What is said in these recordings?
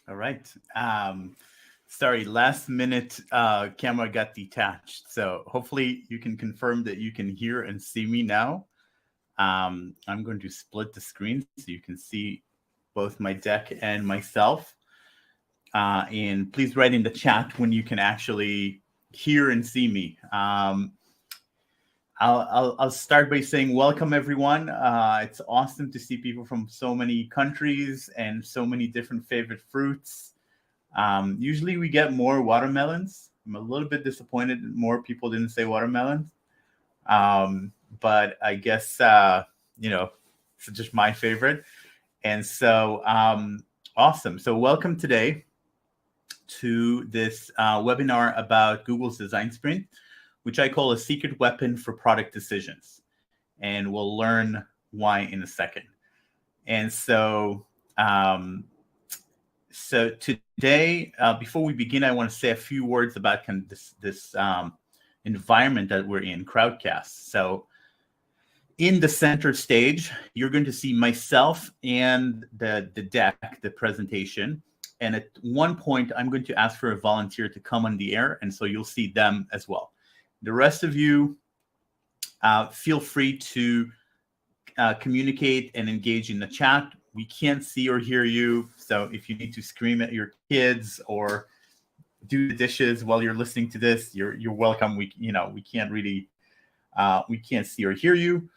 All right. Sorry, last minute camera got detached. So hopefully you can confirm that you can hear and see me now. I'm going to split the screen so you can see both my deck and myself. And please write in the chat when you can actually hear and see me. I'll start by saying welcome everyone. It's awesome to see people from so many countries and so many different favorite fruits. Usually we get more watermelons. I'm a little bit disappointed that more people didn't say watermelons. But I guess it's just my favorite. And so awesome. So welcome today to this webinar about Google's Design Sprint, which I call a secret weapon for product decisions. And we'll learn why in a second. And so today, before we begin, I want to say a few words about kind of this environment that we're in, Crowdcast. So in the center stage, you're going to see myself and the deck, the presentation. And at one point, I'm going to ask for a volunteer to come on the air. And so you'll see them as well. The rest of you, feel free to communicate and engage in the chat. We can't see or hear you. So if you need to scream at your kids or do the dishes while you're listening to this, you're welcome. We can't really, we can't see or hear you.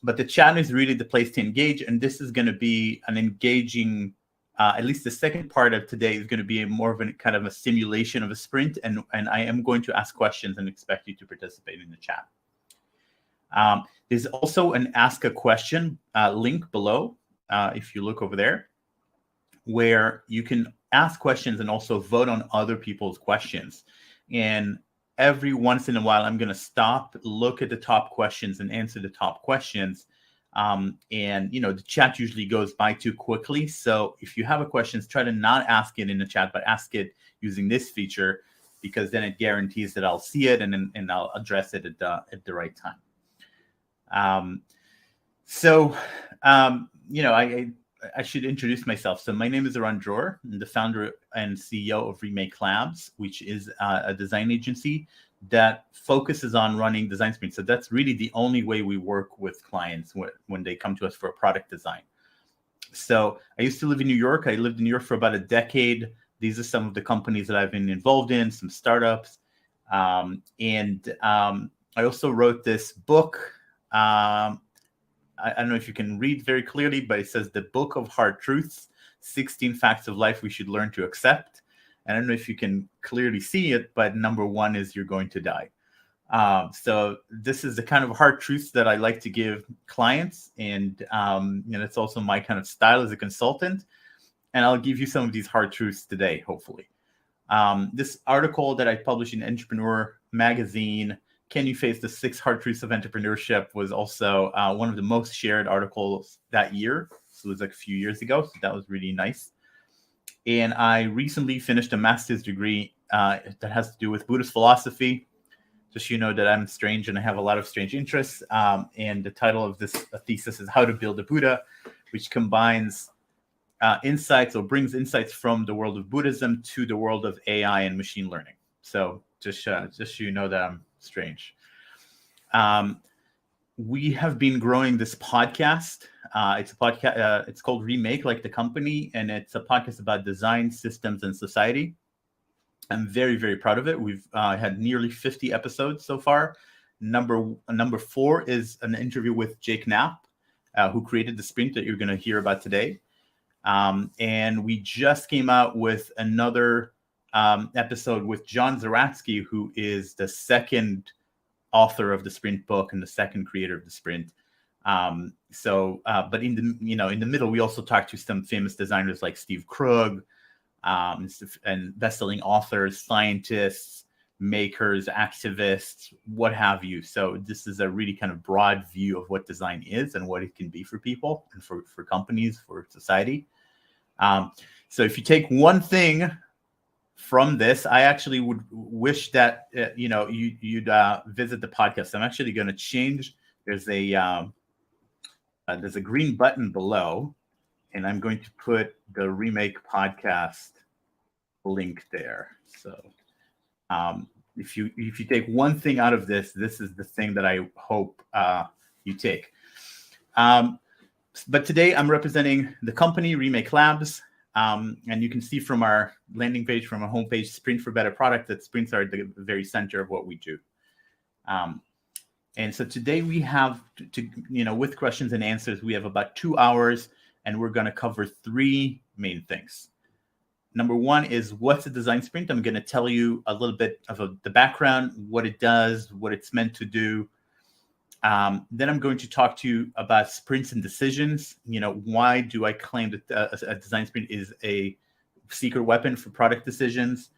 But the chat is really the place to engage. And this is going to be an engaging, at least the second part of today is going to be more of a kind of a simulation of a sprint. And I am going to ask questions and expect you to participate in the chat. There's also an Ask a Question link below, if you look over there, where you can ask questions and also vote on other people's questions. And every once in a while, I'm going to stop, look at the top questions and answer the top questions. And, the chat usually goes by too quickly. So if you have a question, try to not ask it in the chat, but ask it using this feature, because then it guarantees that I'll see it and I'll address it at the right time. I should introduce myself. So my name is Eran Dror. I'm the founder and CEO of Remake Labs, which is a design agency that focuses on running design sprints. So that's really the only way we work with clients when they come to us for a product design. So I used to live in New York. I lived in New York for about a decade. These are some of the companies that I've been involved in, some startups. I also wrote this book. I don't know if you can read very clearly, but it says The Book of Hard Truths, 16 Facts of Life We Should Learn to Accept. And I don't know if you can clearly see it, but number one is you're going to die. So this is the kind of hard truths that I like to give clients. And it's also my kind of style as a consultant. And I'll give you some of these hard truths today, hopefully. This article that I published in Entrepreneur magazine, Can You Face the 6 Hard Truths of Entrepreneurship, was also one of the most shared articles that year. So it was like a few years ago. So that was really nice. And I recently finished a master's degree that has to do with Buddhist philosophy. Just so you know that I'm strange and I have a lot of strange interests. And the title of this thesis is How to Build a Buddha, which combines insights or brings insights from the world of Buddhism to the world of AI and machine learning. So just so you know that I'm strange. We have been growing this podcast. It's a podcast. It's called Remake, like the company, and it's a podcast about design, systems, and society. I'm very, very proud of it. We've had nearly 50 episodes so far. Number 4 is an interview with Jake Knapp, who created the sprint that you're going to hear about today. And we just came out with another episode with John Zeratsky, who is the second author of the Sprint book and the second creator of the Sprint. But in the middle, we also talked to some famous designers like Steve Krug, and best-selling authors, scientists, makers, activists, what have you. So this is a really kind of broad view of what design is and what it can be for people and for companies, for society. So if you take one thing from this, I actually would wish that you'd visit the podcast. I'm actually going to change. There's a green button below, and I'm going to put the Remake podcast link there. So if you take one thing out of this, this is the thing that I hope you take. But today I'm representing the company Remake Labs. And you can see from our landing page, from our homepage, Sprint for Better Product, that sprints are at the very center of what we do. And so today we have with questions and answers, we have about 2 hours, and we're going to cover 3 main things. Number one is, what's a design sprint? I'm going to tell you a little bit of the background, what it does, what it's meant to do. Then I'm going to talk to you about sprints and decisions. Why do I claim that a design sprint is a secret weapon for product decisions?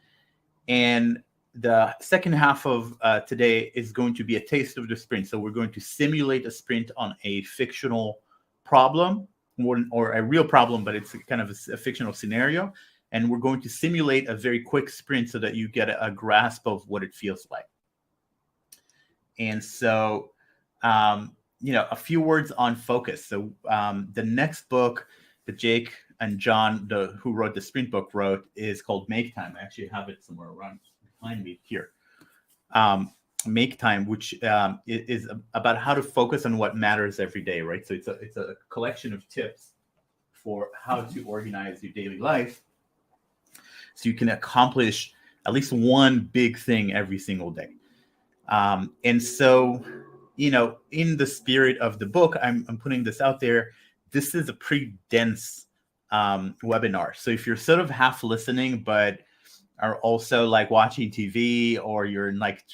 And the second half of today is going to be a taste of the sprint. So we're going to simulate a sprint on a fictional problem, or a real problem, but it's kind of a fictional scenario. And we're going to simulate a very quick sprint so that you get a grasp of what it feels like. And so a few words on focus. So the next book that Jake and John, who wrote the sprint book, wrote is called Make Time. I actually have it somewhere around behind me here. Make Time, which is about how to focus on what matters every day, right? So it's a collection of tips for how to organize your daily life so you can accomplish at least one big thing every single day. And so, in the spirit of the book, I'm putting this out there. This is a pretty dense webinar. So if you're sort of half listening, but are also like watching TV, or you're like,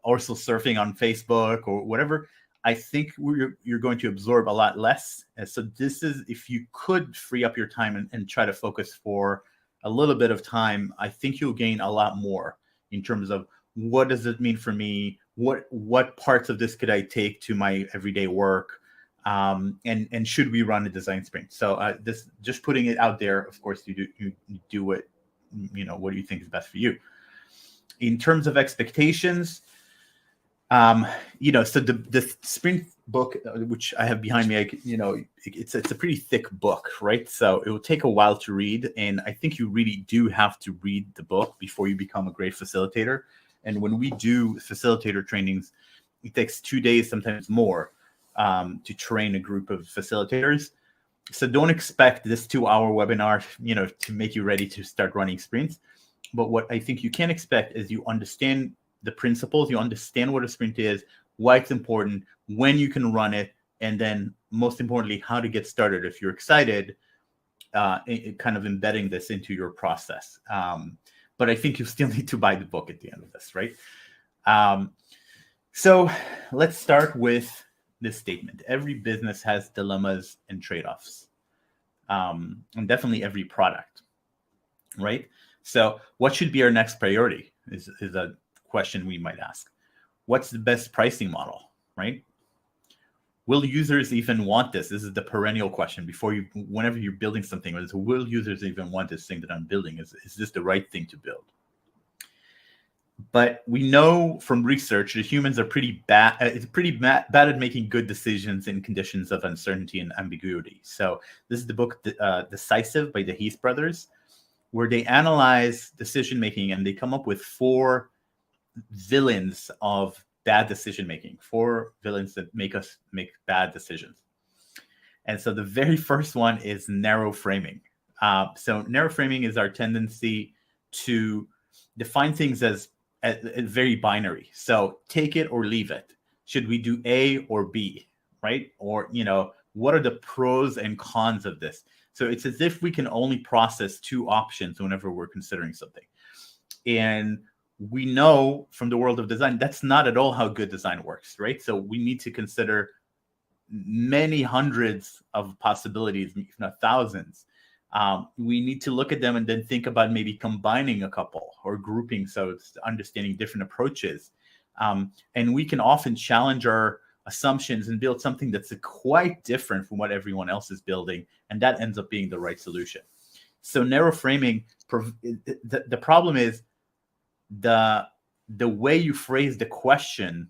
also surfing on Facebook or whatever, I think you're going to absorb a lot less. And so this is, if you could free up your time and try to focus for a little bit of time, I think you'll gain a lot more in terms of, what does it mean for me? What parts of this could I take to my everyday work? And should we run a design sprint? So this, just putting it out there. Of course, you do what what do you think is best for you? In terms of expectations, so the sprint book, which I have behind me, it's a pretty thick book, right? So it will take a while to read, and I think you really do have to read the book before you become a great facilitator. And when we do facilitator trainings, it takes 2 days, sometimes more, to train a group of facilitators. So don't expect this 2-hour webinar, to make you ready to start running sprints. But what I think you can expect is you understand the principles, you understand what a sprint is, why it's important, when you can run it, and then most importantly, how to get started if you're excited, kind of embedding this into your process. But I think you still need to buy the book at the end of this, right? So let's start with this statement. Every business has dilemmas and trade-offs, and definitely every product, right? So what should be our next priority is a question we might ask. What's the best pricing model, right? Will users even want this? This is the perennial question whenever you're building something. Will users even want this thing that I'm building? Is this the right thing to build? But we know from research that humans are pretty bad at making good decisions in conditions of uncertainty and ambiguity. So this is the book Decisive by the Heath brothers, where they analyze decision making, and they come up with 4 villains of bad decision making, 4 villains that make us make bad decisions. And so the very first one is narrow framing. So narrow framing is our tendency to define things as very binary. So take it or leave it. Should we do A or B, right? Or, what are the pros and cons of this? So it's as if we can only process 2 options whenever we're considering something. And we know from the world of design, that's not at all how good design works, right? So we need to consider many hundreds of possibilities, if not thousands. We need to look at them and then think about maybe combining a couple or grouping, so it's understanding different approaches. And we can often challenge our assumptions and build something that's quite different from what everyone else is building, and that ends up being the right solution. So narrow framing, the problem is the way you phrase the question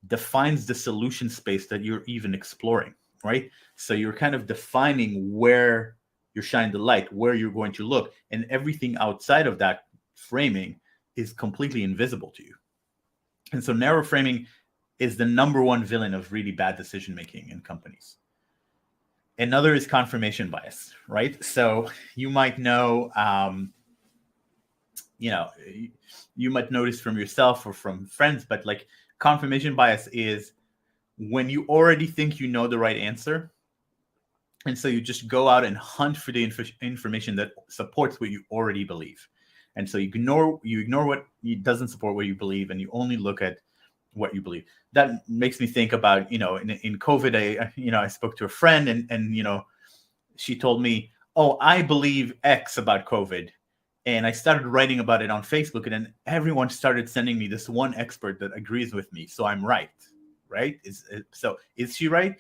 defines the solution space that you're even exploring, right? So you're kind of defining where you're shining the light, where you're going to look, and everything outside of that framing is completely invisible to you. And so narrow framing is the number one villain of really bad decision making in companies. Another is confirmation bias, right? So you might know, you might notice from yourself or from friends, but like confirmation bias is when you already think you know the right answer. And so you just go out and hunt for the information that supports what you already believe. And so you ignore what doesn't support what you believe, and you only look at what you believe. That makes me think about, in COVID, I spoke to a friend and she told me, oh, I believe X about COVID. And I started writing about it on Facebook, and then everyone started sending me this one expert that agrees with me. So I'm right. So is she right?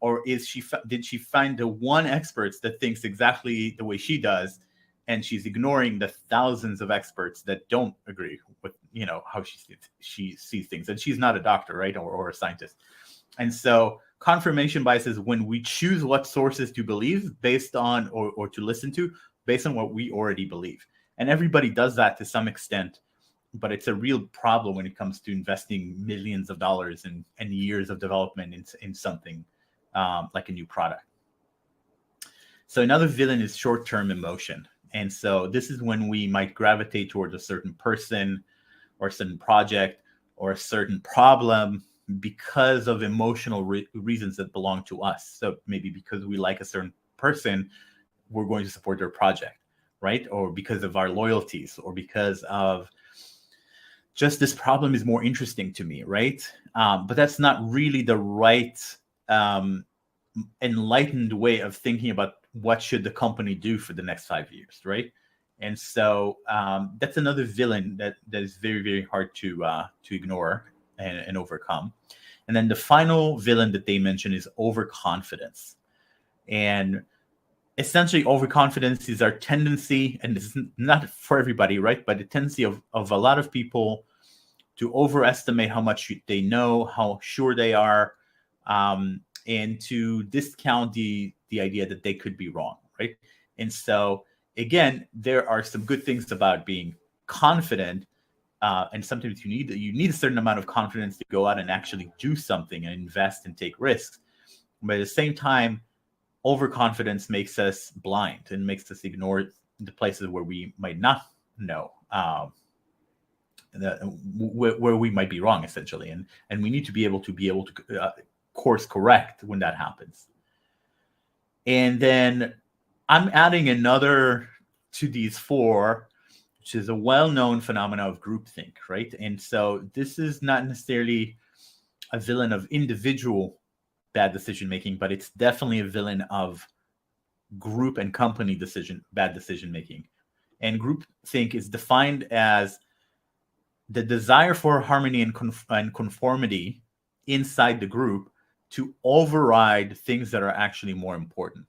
Or did she find the one expert that thinks exactly the way she does, and she's ignoring the thousands of experts that don't agree with how she sees things? And she's not a doctor, right, or a scientist. And so confirmation bias is when we choose what sources to believe based on, or to listen to based on what we already believe. And everybody does that to some extent, but it's a real problem when it comes to investing millions of dollars and years of development in something like a new product. So another villain is short-term emotion. And so this is when we might gravitate towards a certain person or a certain project or a certain problem because of emotional reasons that belong to us. So maybe because we like a certain person, we're going to support their project, right? Or because of our loyalties, or because of just this problem is more interesting to me, right? But that's not really the right enlightened way of thinking about what should the company do for the next 5 years, right? And so that's another villain that is very, very hard to ignore and overcome. And then the final villain that they mention is overconfidence. And essentially, overconfidence is our tendency, and this is not for everybody, right? But the tendency of a lot of people to overestimate how much they know, how sure they are, and to discount the idea that they could be wrong, right? And so, again, there are some good things about being confident, and sometimes you need a certain amount of confidence to go out and actually do something and invest and take risks. But at the same time, overconfidence makes us blind and makes us ignore the places where we might not know, where we might be wrong, essentially, and we need to be able to course correct when that happens. And then I'm adding another to these four, which is a well-known phenomenon of groupthink, right? And so this is not necessarily a villain of individual bad decision making, but it's definitely a villain of group and company bad decision making. And groupthink is defined as the desire for harmony and conformity inside the group to override things that are actually more important.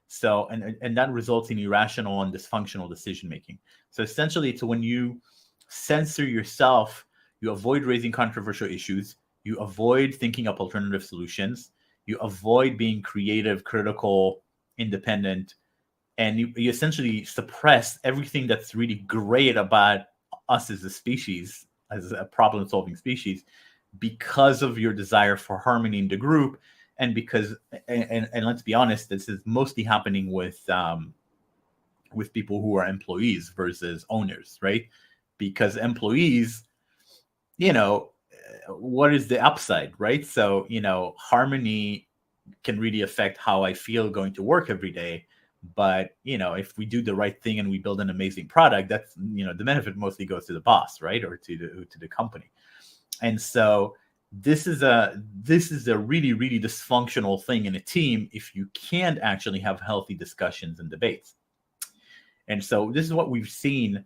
So, and that results in irrational and dysfunctional decision making. So essentially, it's when you censor yourself, you avoid raising controversial issues, you avoid thinking up alternative solutions, you avoid being creative, critical, independent, and you essentially suppress everything that's really great about us as a species, as a problem-solving species, because of your desire for harmony in the group. And because, and let's be honest, this is mostly happening with people who are employees versus owners, right? Because employees, what is the upside, right? So, harmony can really affect how I feel going to work every day. But, if we do the right thing and we build an amazing product, that's, the benefit mostly goes to the boss, right? Or to the company. And so this is a really, really dysfunctional thing in a team if you can't actually have healthy discussions and debates. And so this is what we've seen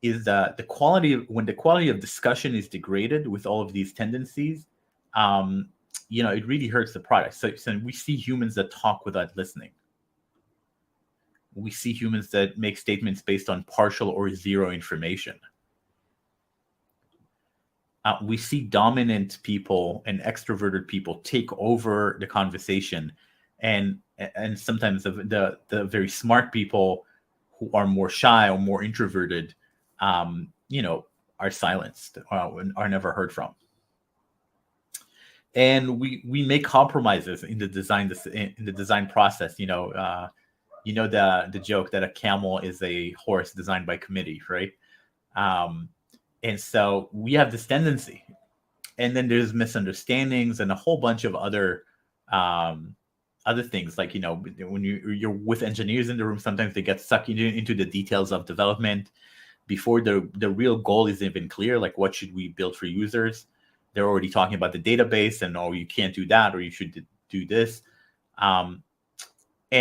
is when the quality of discussion is degraded with all of these tendencies, it really hurts the product. So we see humans that talk without listening. We see humans that make statements based on partial or zero information. We see dominant people and extroverted people take over the conversation and sometimes the very smart people who are more shy or more introverted, are silenced, are never heard from. And we make compromises in the design process. The joke that a camel is a horse designed by committee, right? And so we have this tendency, and then there's misunderstandings and a whole bunch of other things, like when you're with engineers in the room, sometimes they get sucked into the details of development before the real goal is even clear, like what should we build for users. They're already talking about the database and, oh, you can't do that, or you should do this. And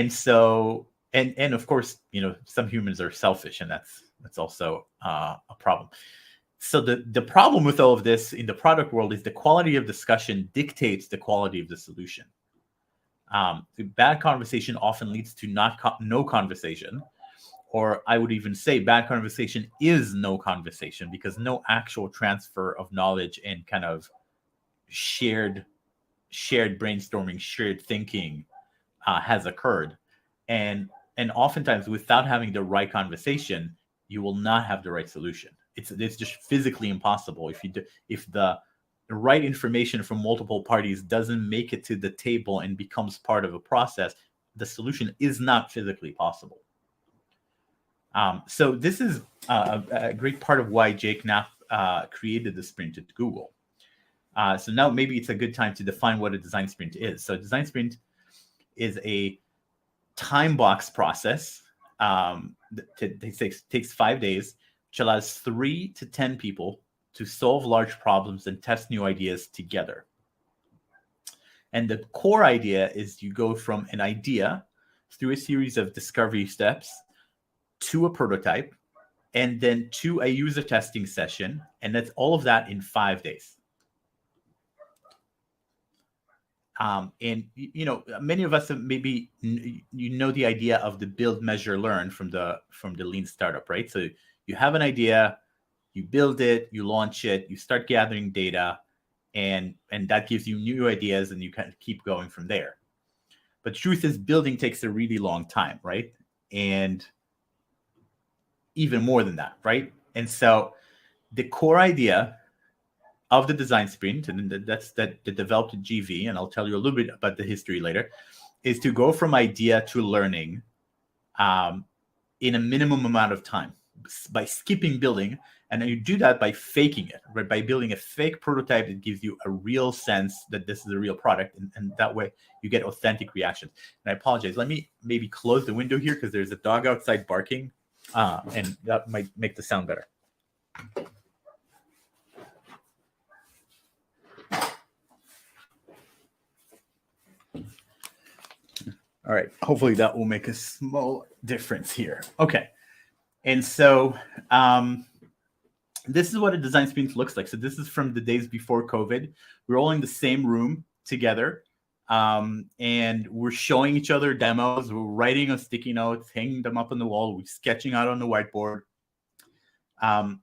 so, and of course, some humans are selfish, and that's also a problem. So the problem with all of this in the product world is the quality of discussion dictates the quality of the solution. The bad conversation often leads to no conversation, or I would even say bad conversation is no conversation, because no actual transfer of knowledge and kind of shared brainstorming, shared thinking has occurred. And oftentimes, without having the right conversation, you will not have the right solution. It's just physically impossible. If the right information from multiple parties doesn't make it to the table and becomes part of a process, the solution is not physically possible. So this is a great part of why Jake Knapp created the sprint at Google. So now maybe it's a good time to define what a design sprint is. So a design sprint is a time box process that takes 5 days, which allows 3 to 10 people to solve large problems and test new ideas together. And the core idea is you go from an idea through a series of discovery steps to a prototype, and then to a user testing session, and that's all of that in 5 days. And many of us have maybe the idea of the build, measure, learn from the lean startup, right? So you have an idea, you build it, you launch it, you start gathering data, and that gives you new ideas, and you kind of keep going from there. But the truth is, building takes a really long time, right? And even more than that, right? And so the core idea of the design sprint, and that's that developed at GV, and I'll tell you a little bit about the history later, is to go from idea to learning in a minimum amount of time by skipping building. And then you do that by faking it, right? By building a fake prototype that gives you a real sense that this is a real product, and that way you get authentic reactions. And I apologize, let me maybe close the window here because there's a dog outside barking, and that might make the sound better. All right, hopefully that will make a small difference here. Okay, and so this is what a design sprint looks like. So this is from the days before COVID. We're all in the same room together, and we're showing each other demos. We're writing on sticky notes, hanging them up on the wall. We're sketching out on the whiteboard. And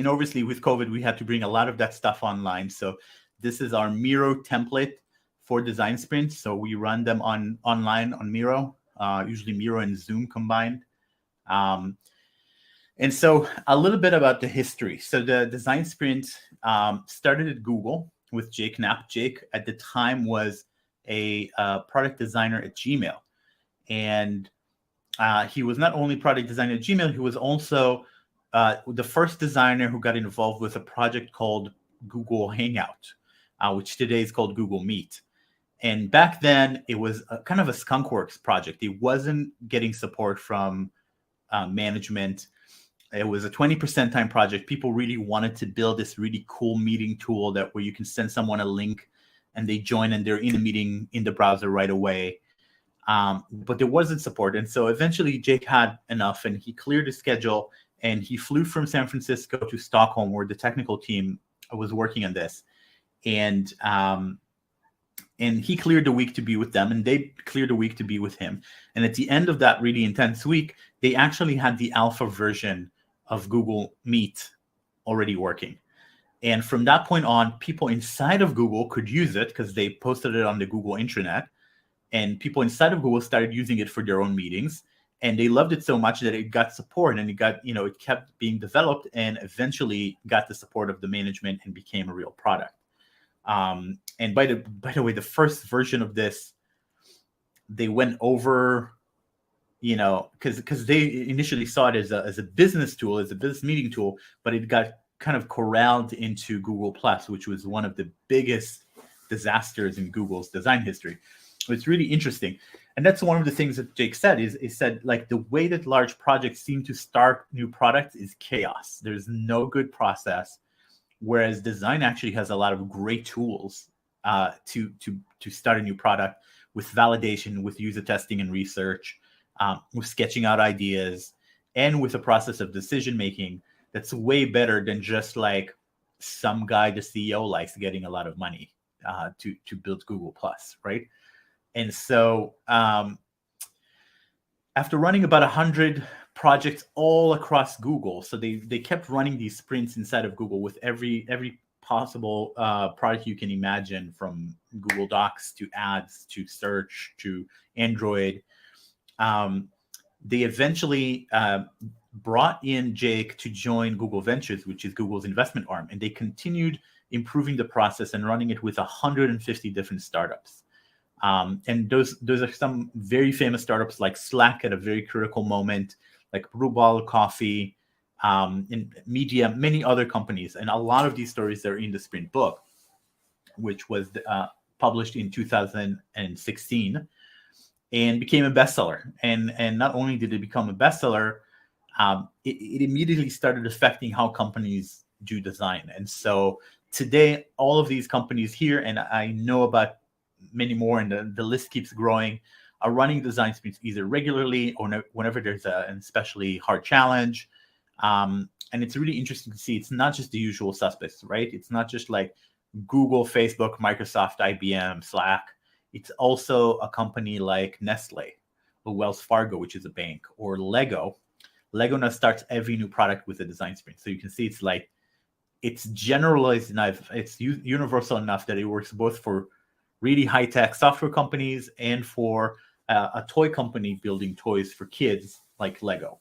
obviously with COVID, we had to bring a lot of that stuff online. So this is our Miro template for design sprints. So we run them online on Miro, usually Miro and Zoom combined. And so a little bit about the history. So the design sprint started at Google with Jake Knapp. Jake at the time was a product designer at Gmail. And he was not only product designer at Gmail, he was also the first designer who got involved with a project called Google Hangout, which today is called Google Meet. And back then, it was kind of a skunkworks project. It wasn't getting support from management. It was a 20% time project. People really wanted to build this really cool meeting tool where you can send someone a link and they join and they're in a meeting in the browser right away. But there wasn't support. And so eventually Jake had enough and he cleared his schedule and he flew from San Francisco to Stockholm, where the technical team was working on this. And he cleared the week to be with them, and they cleared a week to be with him. And at the end of that really intense week, they actually had the alpha version of Google Meet already working. And from that point on, people inside of Google could use it because they posted it on the Google intranet. and people inside of Google started using it for their own meetings. And they loved it so much that it got support, and it kept being developed, and eventually got the support of the management and became a real product. And by the way, the first version of this, they went over, because they initially saw it as a business tool, as a business meeting tool, but it got kind of corralled into Google Plus, which was one of the biggest disasters in Google's design history. It's really interesting. And that's one of the things that Jake said is said, like, the way that large projects seem to start new products is chaos. There's no good process, whereas design actually has a lot of great tools to start a new product, with validation, with user testing and research, with sketching out ideas, and with a process of decision making that's way better than just like some guy, the CEO, likes getting a lot of money to build Google Plus, right? And so after running about 100 projects all across Google, so they kept running these sprints inside of Google with every possible product you can imagine, from Google Docs to ads to search to Android. They eventually brought in Jake to join Google Ventures, which is Google's investment arm, and they continued improving the process and running it with 150 different startups. And those are some very famous startups, like Slack at a very critical moment, like Brew Bottle Coffee, and Media, many other companies. And a lot of these stories are in the Sprint book, which was published in 2016 and became a bestseller. And not only did it become a bestseller, it immediately started affecting how companies do design. And so today, all of these companies here, and I know about many more, and the list keeps growing, are running design sprints either regularly or whenever there's an especially hard challenge. And it's really interesting to see it's not just the usual suspects, right? It's not just like Google, Facebook, Microsoft, IBM, Slack. It's also a company like Nestle, or Wells Fargo, which is a bank, or Lego. Lego now starts every new product with a design sprint. So you can see it's generalized enough, it's universal enough that it works both for really high-tech software companies and for a toy company building toys for kids like Lego.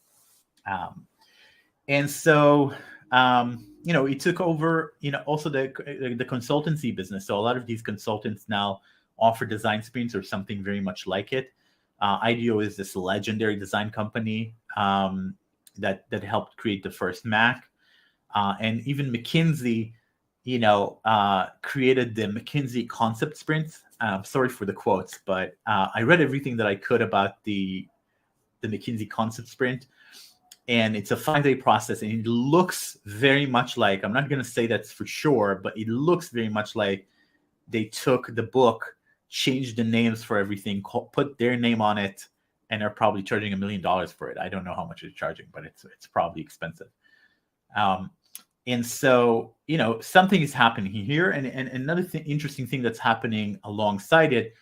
And so, it took over, also the consultancy business. So a lot of these consultants now offer design sprints or something very much like it. IDEO is this legendary design company that helped create the first Mac. And even McKinsey, created the McKinsey concept sprint. Sorry for the quotes, but I read everything that I could about the McKinsey concept sprint. And it's a 5-day process, and it looks very much like, I'm not going to say that's for sure, but it looks very much like they took the book, changed the names for everything, put their name on it, and they're probably charging $1 million for it. I don't know how much it's charging, but it's probably expensive. And so, something is happening here. And another interesting thing that's happening alongside it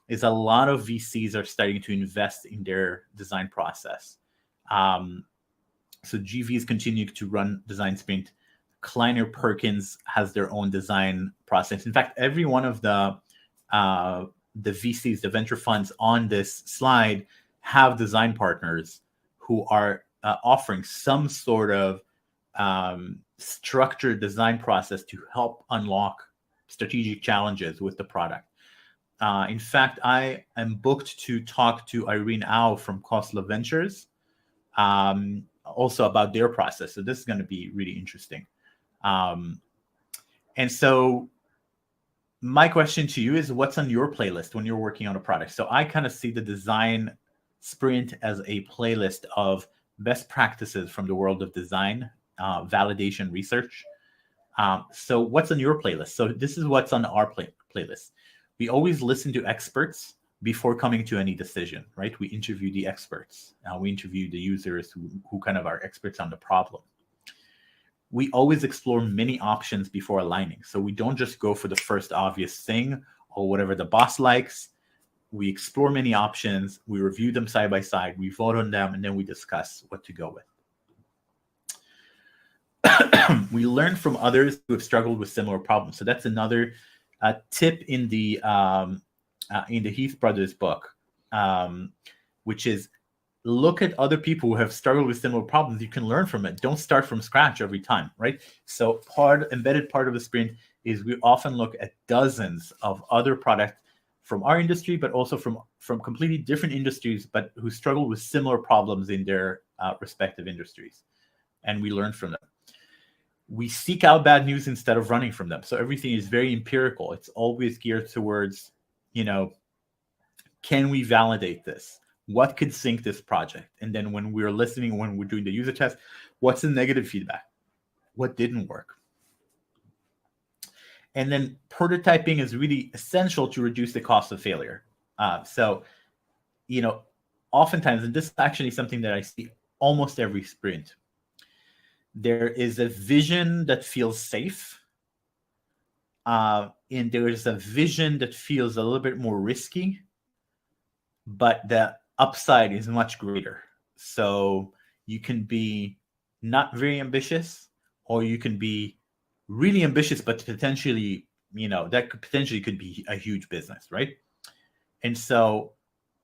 is a lot of VCs are starting to invest in their design process. So GVs continue to run design sprint. Kleiner Perkins has their own design process. In fact, every one of the VCs, the venture funds on this slide, have design partners who are offering some sort of structured design process to help unlock strategic challenges with the product. In fact, I am booked to talk to Irene Au from Khosla Ventures, also about their process. So this is going to be really interesting. And so my question to you is, what's on your playlist when you're working on a product? So I kind of see the design sprint as a playlist of best practices from the world of design, validation, research. So what's on your playlist? So this is what's on our playlist. We always listen to experts before coming to any decision, right? We interview the experts. We interview the users who kind of are experts on the problem. We always explore many options before aligning. So we don't just go for the first obvious thing or whatever the boss likes. We explore many options. We review them side by side. We vote on them, and then we discuss what to go with. We learn from others who have struggled with similar problems. So that's another tip in the in the Heath Brothers book, which is look at other people who have struggled with similar problems. You can learn from it. Don't start from scratch every time, right? So embedded part of the sprint is we often look at dozens of other products from our industry, but also from completely different industries, but who struggle with similar problems in their respective industries. And we learn from them. We seek out bad news instead of running from them. So everything is very empirical. It's always geared towards, can we validate this? What could sink this project? And then when we're listening, when we're doing the user test, what's the negative feedback? What didn't work? And then prototyping is really essential to reduce the cost of failure. Oftentimes, and this is actually something that I see almost every sprint, there is a vision that feels safe, and there is a vision that feels a little bit more risky, but the upside is much greater. So you can be not very ambitious, or you can be really ambitious, but potentially, that could be a huge business, right? And so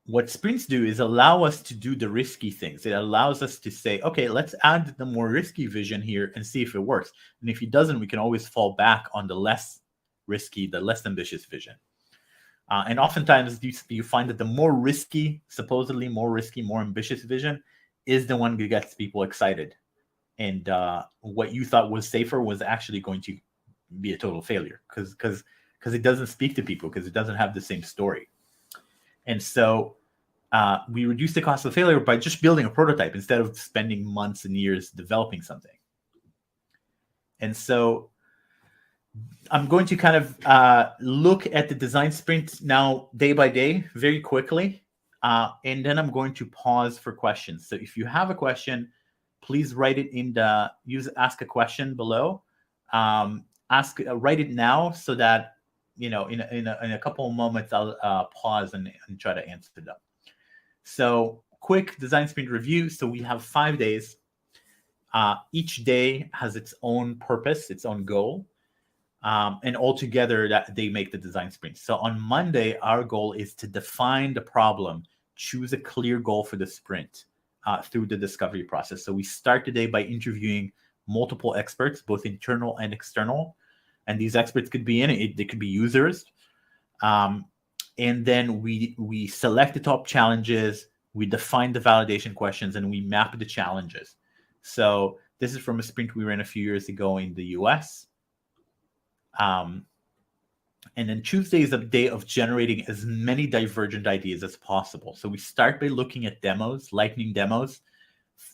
what sprints do is allow us to do the risky things. It allows us to say, okay, let's add the more risky vision here and see if it works. And if it doesn't, we can always fall back on the less risky, the less ambitious vision. And oftentimes you find that the more risky, supposedly more risky, more ambitious vision is the one that gets people excited. And what you thought was safer was actually going to be a total failure because it doesn't speak to people, because it doesn't have the same story. And so we reduce the cost of failure by just building a prototype instead of spending months and years developing something. And so I'm going to kind of look at the design sprint now day by day very quickly. And then I'm going to pause for questions. So if you have a question, please write it in ask a question below. Write it now so that, in a couple of moments, I'll pause and try to answer them. So quick design sprint review. So we have 5 days. Each day has its own purpose, its own goal. And altogether that they make the design sprint. So on Monday, our goal is to define the problem, choose a clear goal for the sprint through the discovery process. So we start the day by interviewing multiple experts, both internal and external. And these experts could be they could be users. And then we select the top challenges, we define the validation questions, and we map the challenges. So this is from a sprint we ran a few years ago in the US. And then Tuesday is a day of generating as many divergent ideas as possible. So we start by looking at demos, lightning demos,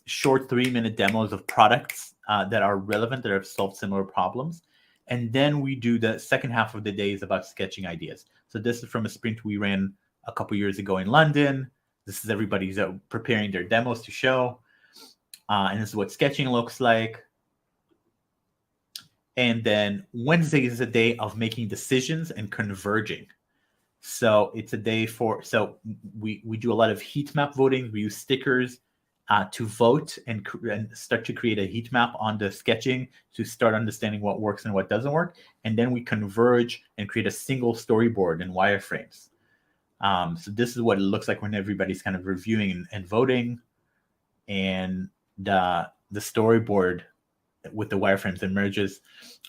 short 3-minute demos of products that are relevant, that have solved similar problems. And then we do the second half of the day is about sketching ideas. So this is from a sprint we ran a couple years ago in London. This is everybody's preparing their demos to show. And this is what sketching looks like. And then Wednesday is a day of making decisions and converging. So it's a day so we do a lot of heat map voting. We use stickers to vote and start to create a heat map on the sketching to start understanding what works and what doesn't work. And then we converge and create a single storyboard and wireframes. So this is what it looks like when everybody's kind of reviewing and voting. And the storyboard with the wireframes emerges.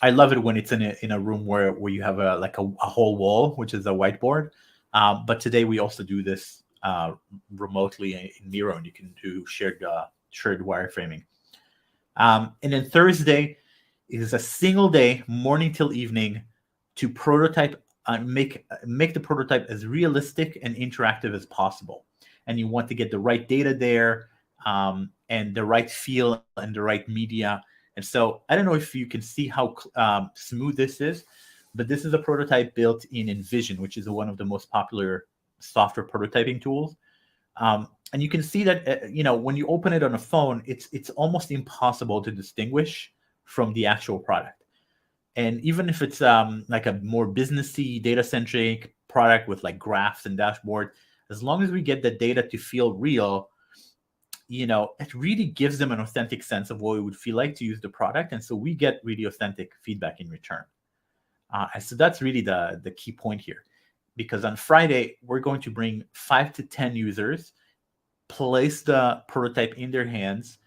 I love it when it's in a room where you have a whole wall, which is a whiteboard. But today we also do this remotely in Miro, and you can do shared wireframing. And then Thursday is a single day, morning till evening, to prototype and make the prototype as realistic and interactive as possible. And you want to get the right data there, and the right feel and the right media. And so I don't know if you can see how smooth this is, but this is a prototype built in InVision, which is one of the most popular software prototyping tools. And you can see that, when you open it on a phone, it's almost impossible to distinguish from the actual product. And even if it's like a more businessy, data-centric product with like graphs and dashboard, as long as we get the data to feel real, it really gives them an authentic sense of what it would feel like to use the product. And so we get really authentic feedback in return. And so that's really the key point here. because on Friday we're going to bring 5 to 10 users, place the prototype in their hands,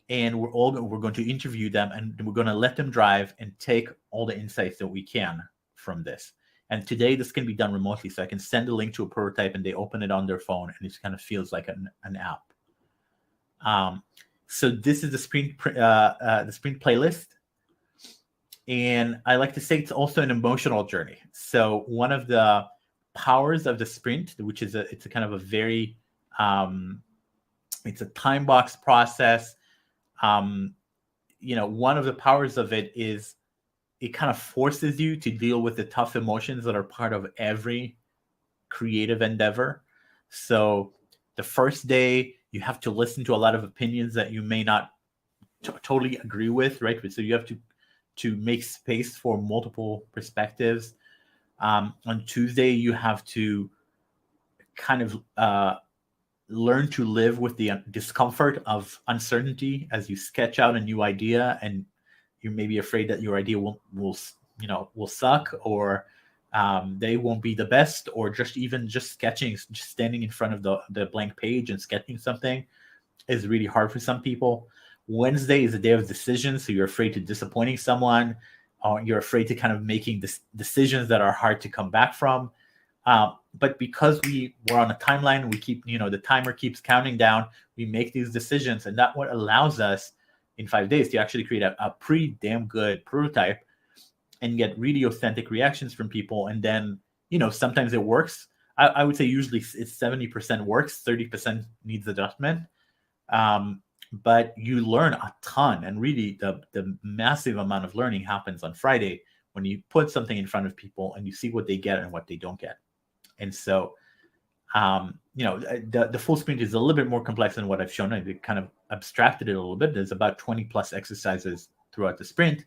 and we're going to interview them, and we're going to let them drive and take all the insights that we can from this. And today this can be done remotely, so I can send a link to a prototype and they open it on their phone, and it kind of feels like an app. So this is the sprint playlist, and I like to say it's also an emotional journey. So one of the powers of the sprint, which is it's a kind of a very it's a time box process. One of the powers of it is it kind of forces you to deal with the tough emotions that are part of every creative endeavor. So the first day you have to listen to a lot of opinions that you may not totally agree with, right? So you have to make space for multiple perspectives. On Tuesday, you have to kind of learn to live with the discomfort of uncertainty as you sketch out a new idea, and you may be afraid that your idea will suck, or they won't be the best, or just sketching, just standing in front of the blank page and sketching something is really hard for some people. Wednesday is a day of decisions, so you're afraid to disappointing someone, or you're afraid to kind of making decisions that are hard to come back from. But because we're on a timeline, we keep, the timer keeps counting down, we make these decisions, and that's what allows us in 5 days to actually create a pretty damn good prototype and get really authentic reactions from people. And then, sometimes it works. I would say usually it's 70% works, 30% needs adjustment. But you learn a ton, and really the massive amount of learning happens on Friday when you put something in front of people and you see what they get and what they don't get. And so, the full sprint is a little bit more complex than what I've shown. I kind of abstracted it a little bit. There's about 20 plus exercises throughout the sprint.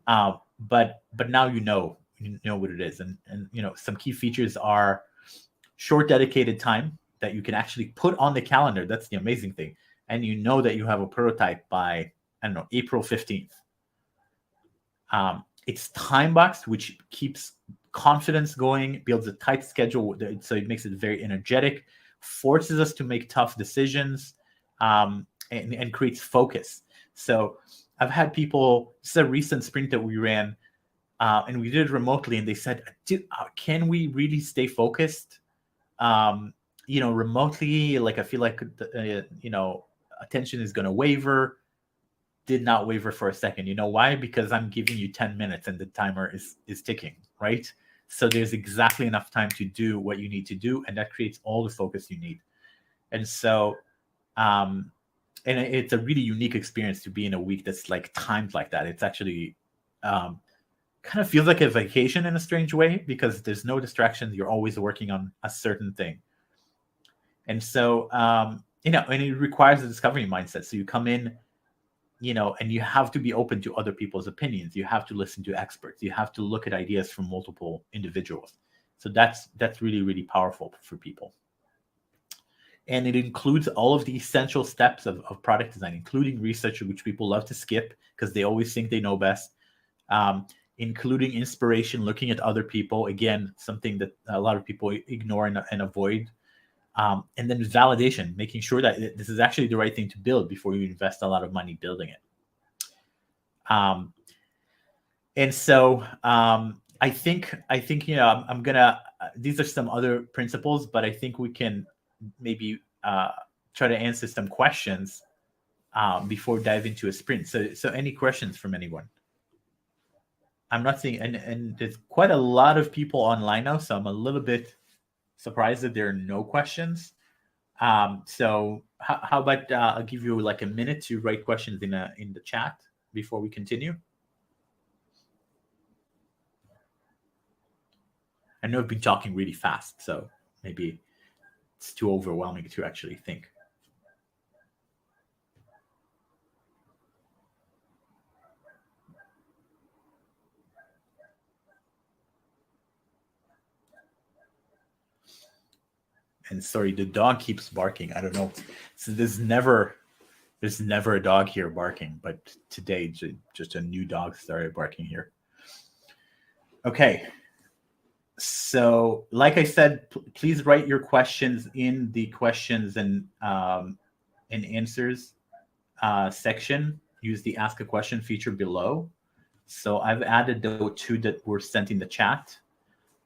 But now you know what it is. And some key features are short dedicated time that you can actually put on the calendar. That's the amazing thing. And you know that you have a prototype by, April 15th. It's time boxed, which keeps confidence going, builds a tight schedule, so it makes it very energetic, forces us to make tough decisions, and creates focus. So I've had people, this is a recent sprint that we ran, and we did it remotely, and they said, can we really stay focused remotely? Like, I feel like attention is going to waver. Did not waver for a second. You know why? Because I'm giving you 10 minutes and the timer is ticking, right? So there's exactly enough time to do what you need to do, and that creates all the focus you need. And so, and it's a really unique experience to be in a week that's like timed like that. It's actually kind of feels like a vacation in a strange way, because there's no distractions. You're always working on a certain thing. And so, and it requires a discovery mindset. So you come in, and you have to be open to other people's opinions. You have to listen to experts. You have to look at ideas from multiple individuals. So that's really, really powerful for people. And it includes all of the essential steps of product design, including research, which people love to skip because they always think they know best, including inspiration, looking at other people. Again, something that a lot of people ignore and avoid. And then validation, making sure that this is actually the right thing to build before you invest a lot of money building it. And so I think I'm gonna. These are some other principles, but I think we can maybe try to answer some questions before we dive into a sprint. So any questions from anyone? I'm not seeing, and there's quite a lot of people online now, so I'm a little bit surprised that there are no questions. So how about I'll give you like a minute to write questions in the chat before we continue. I know I've been talking really fast, so maybe it's too overwhelming to actually think. And sorry, the dog keeps barking. I don't know. So there's never a dog here barking, but today just a new dog started barking here. Okay. So, like I said, please write your questions in the questions and answers section. Use the ask a question feature below. So I've added the two that were sent in the chat.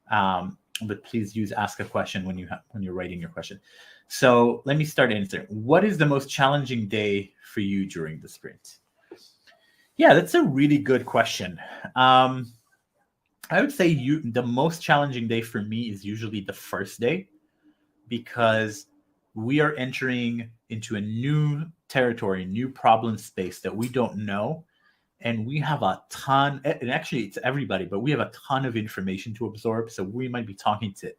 But please use ask a question when you're writing your question. So let me start answering. What is the most challenging day for you during the sprint? Yeah, that's a really good question. I would say the most challenging day for me is usually the first day, because we are entering into a new territory, new problem space that we don't know. And we have a ton, and actually it's everybody, but we have a ton of information to absorb. So we might be talking to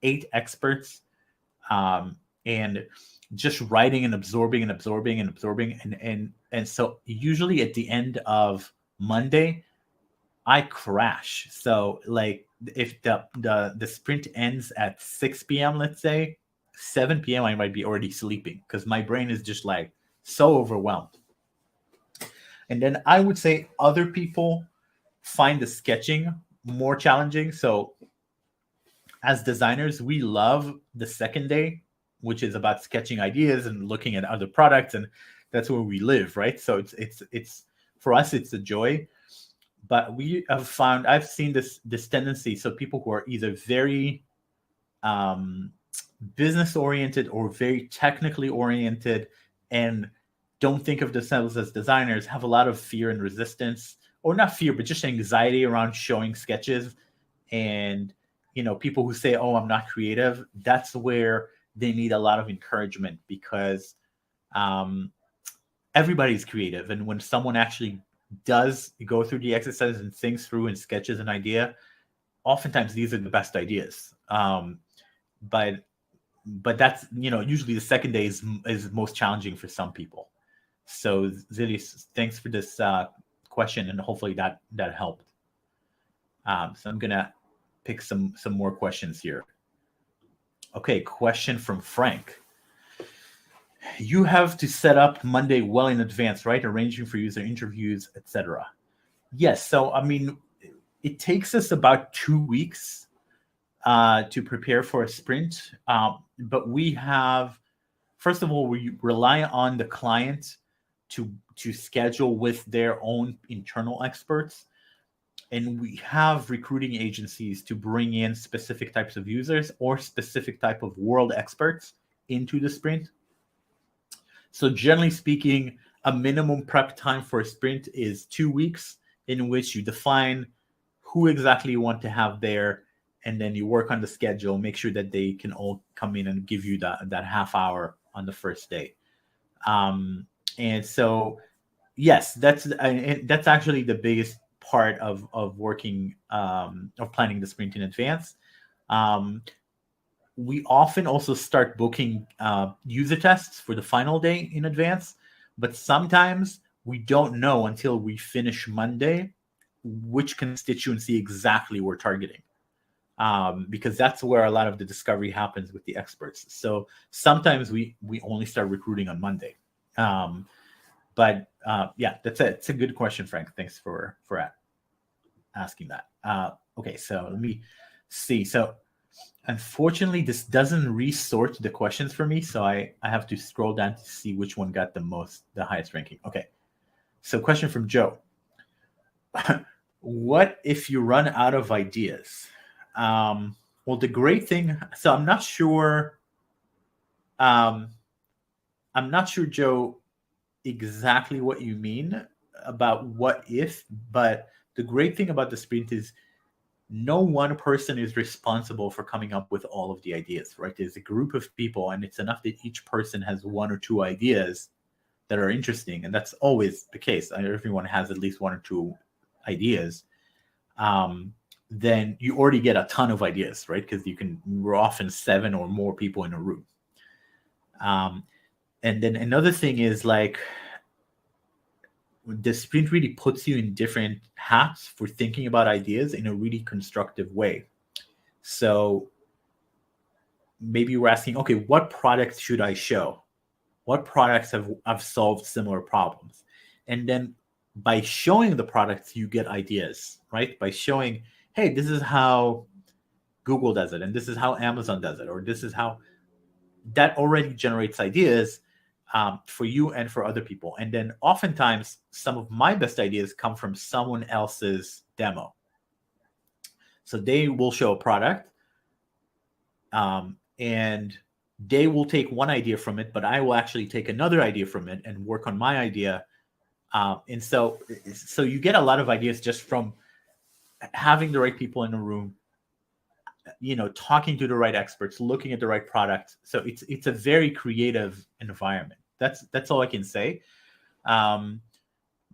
8 experts, and just writing and absorbing and absorbing and absorbing. And so usually at the end of Monday, I crash. So like if the sprint ends at 6 p.m., let's say, 7 p.m. I might be already sleeping because my brain is just like so overwhelmed. And then I would say other people find the sketching more challenging. So as designers, we love the second day, which is about sketching ideas and looking at other products, and that's where we live, right? So it's for us, it's a joy. But we have found, I've seen this tendency. So people who are either very business oriented or very technically oriented and don't think of themselves as designers have a lot of fear and resistance, or not fear, but just anxiety around showing sketches. And people who say, "Oh, I'm not creative," that's where they need a lot of encouragement, because everybody's creative, and when someone actually does go through the exercise and thinks through and sketches an idea, oftentimes these are the best ideas. But that's usually the second day is most challenging for some people. So Zilis, thanks for this question, and hopefully that helped. So I'm gonna pick some more questions here. Okay, question from Frank. You have to set up Monday well in advance, right? Arranging for user interviews, etc. Yes. So I mean, it takes us about 2 weeks to prepare for a sprint. But we have, first of all, we rely on the client to schedule with their own internal experts. And we have recruiting agencies to bring in specific types of users or specific type of world experts into the sprint. So generally speaking, a minimum prep time for a sprint is 2 weeks, in which you define who exactly you want to have there, and then you work on the schedule, make sure that they can all come in and give you that half hour on the first day. And so, yes, that's actually the biggest part of working of planning the sprint in advance. We often also start booking user tests for the final day in advance, but sometimes we don't know until we finish Monday which constituency exactly we're targeting, because that's where a lot of the discovery happens with the experts. So sometimes we only start recruiting on Monday. But yeah, it's a good question, Frank. Thanks for asking that. Okay, so let me see. So unfortunately, this doesn't resort the questions for me, so I have to scroll down to see which one got the highest ranking. Okay, so question from Joe. What if you run out of ideas? Well, the great thing, so I'm not sure, Joe, exactly what you mean about what if, but the great thing about the sprint is no one person is responsible for coming up with all of the ideas, right? There's a group of people, and it's enough that each person has 1 or 2 ideas that are interesting, and that's always the case. Everyone has at least 1 or 2 ideas. Then you already get a ton of ideas, right? Because we're often 7 or more people in a room. And then another thing is, like, the sprint really puts you in different hats for thinking about ideas in a really constructive way. So maybe we're asking, okay, what products should I show? What products have solved similar problems? And then by showing the products, you get ideas, right? By showing, hey, this is how Google does it, and this is how Amazon does it, or this is how that already generates ideas for you and for other people. And then oftentimes some of my best ideas come from someone else's demo. So they will show a product and they will take one idea from it, but I will actually take another idea from it and work on my idea. And so you get a lot of ideas just from having the right people in the room, talking to the right experts, looking at the right product. So it's a very creative environment. That's all I can say.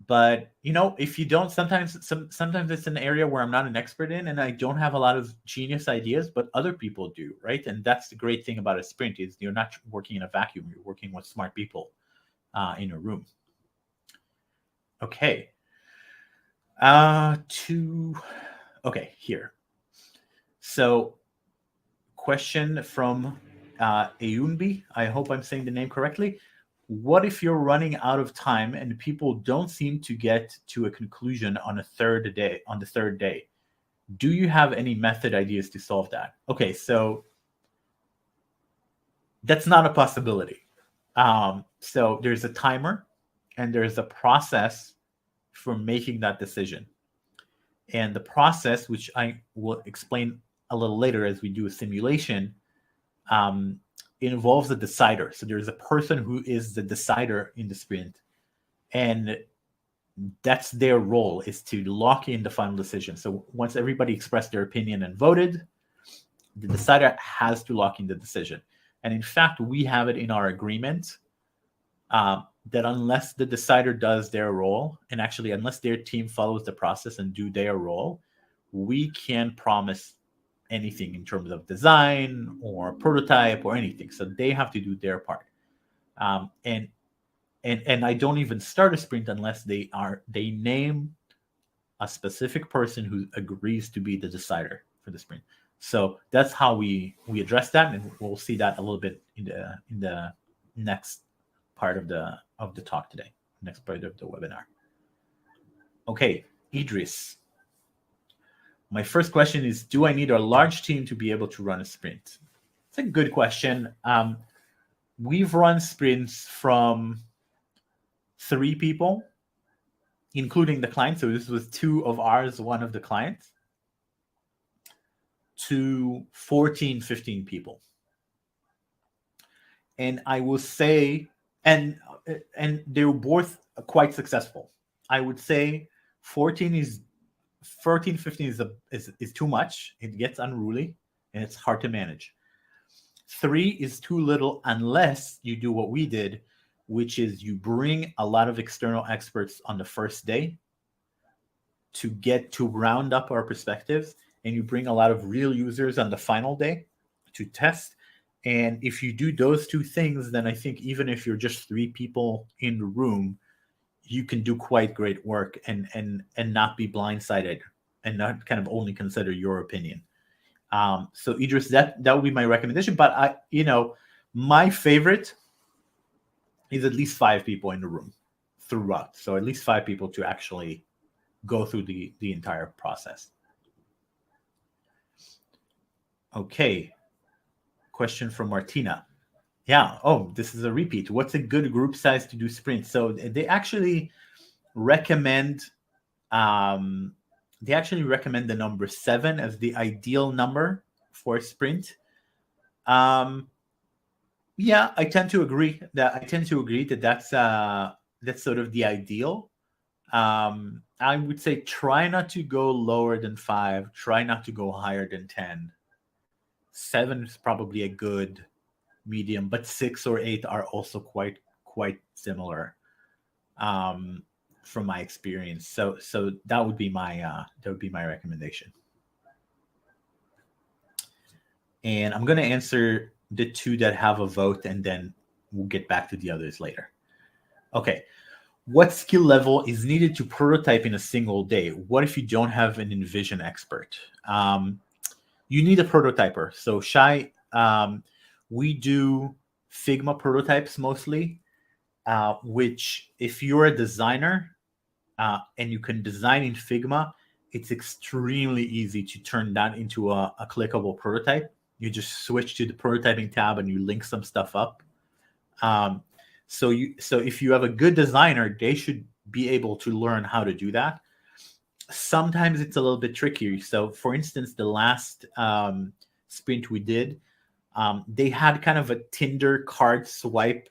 But if you don't, sometimes it's an area where I'm not an expert in, and I don't have a lot of genius ideas, but other people do, right? And that's the great thing about a sprint is you're not working in a vacuum. You're working with smart people in a room. Okay. Here. So, question from Eunbi. I hope I'm saying the name correctly. What if you're running out of time and people don't seem to get to a conclusion on the third day? Do you have any method ideas to solve that? Okay, so that's not a possibility. So there's a timer and there's a process for making that decision. And the process, which I will explain a little later as we do a simulation, involves a decider. So there's a person who is the decider in the sprint, and that's their role, is to lock in the final decision. So once everybody expressed their opinion and voted, the decider has to lock in the decision. And in fact, we have it in our agreement that unless the decider does their role, and actually unless their team follows the process and do their role, we can't promise anything in terms of design or prototype or anything. So they have to do their part. And I don't even start a sprint unless they name a specific person who agrees to be the decider for the sprint. So that's how we address that, and we'll see that a little bit in the next part of the talk today, next part of the webinar. Okay, Idris. My first question is, do I need a large team to be able to run a sprint? It's a good question. We've run sprints from 3 people, including the client. So this was 2 of ours, 1 of the clients, to 14, 15 people. And I will say, and they were both quite successful. I would say 14, 15 is too much. It gets unruly and it's hard to manage. 3 is too little unless you do what we did, which is you bring a lot of external experts on the first day to round up our perspectives, and you bring a lot of real users on the final day to test. And if you do those 2 things, then I think even if you're just 3 people in the room, you can do quite great work and not be blindsided and not kind of only consider your opinion. So Idris, that would be my recommendation. But my favorite is at least 5 people in the room throughout. So at least 5 people to actually go through the entire process. Okay. Question from Martina. Yeah. Oh, this is a repeat. What's a good group size to do sprints? So they actually recommend the number 7 as the ideal number for a sprint. Yeah, I tend to agree that that's sort of the ideal. I would say try not to go lower than 5. Try not to go higher than 10. 7 is probably a good medium, but 6 or 8 are also quite similar from my experience. So that would be my recommendation. And I'm going to answer the 2 that have a vote, and then we'll get back to the others later. Okay. What skill level is needed to prototype in a single day? What if you don't have an InVision expert? You need a prototyper. So Shai, we do Figma prototypes mostly, which if you're a designer and you can design in Figma, it's extremely easy to turn that into a clickable prototype. You just switch to the prototyping tab and you link some stuff up. So if you have a good designer, they should be able to learn how to do that. Sometimes it's a little bit trickier. So for instance, the last sprint we did, they had kind of a Tinder card swipe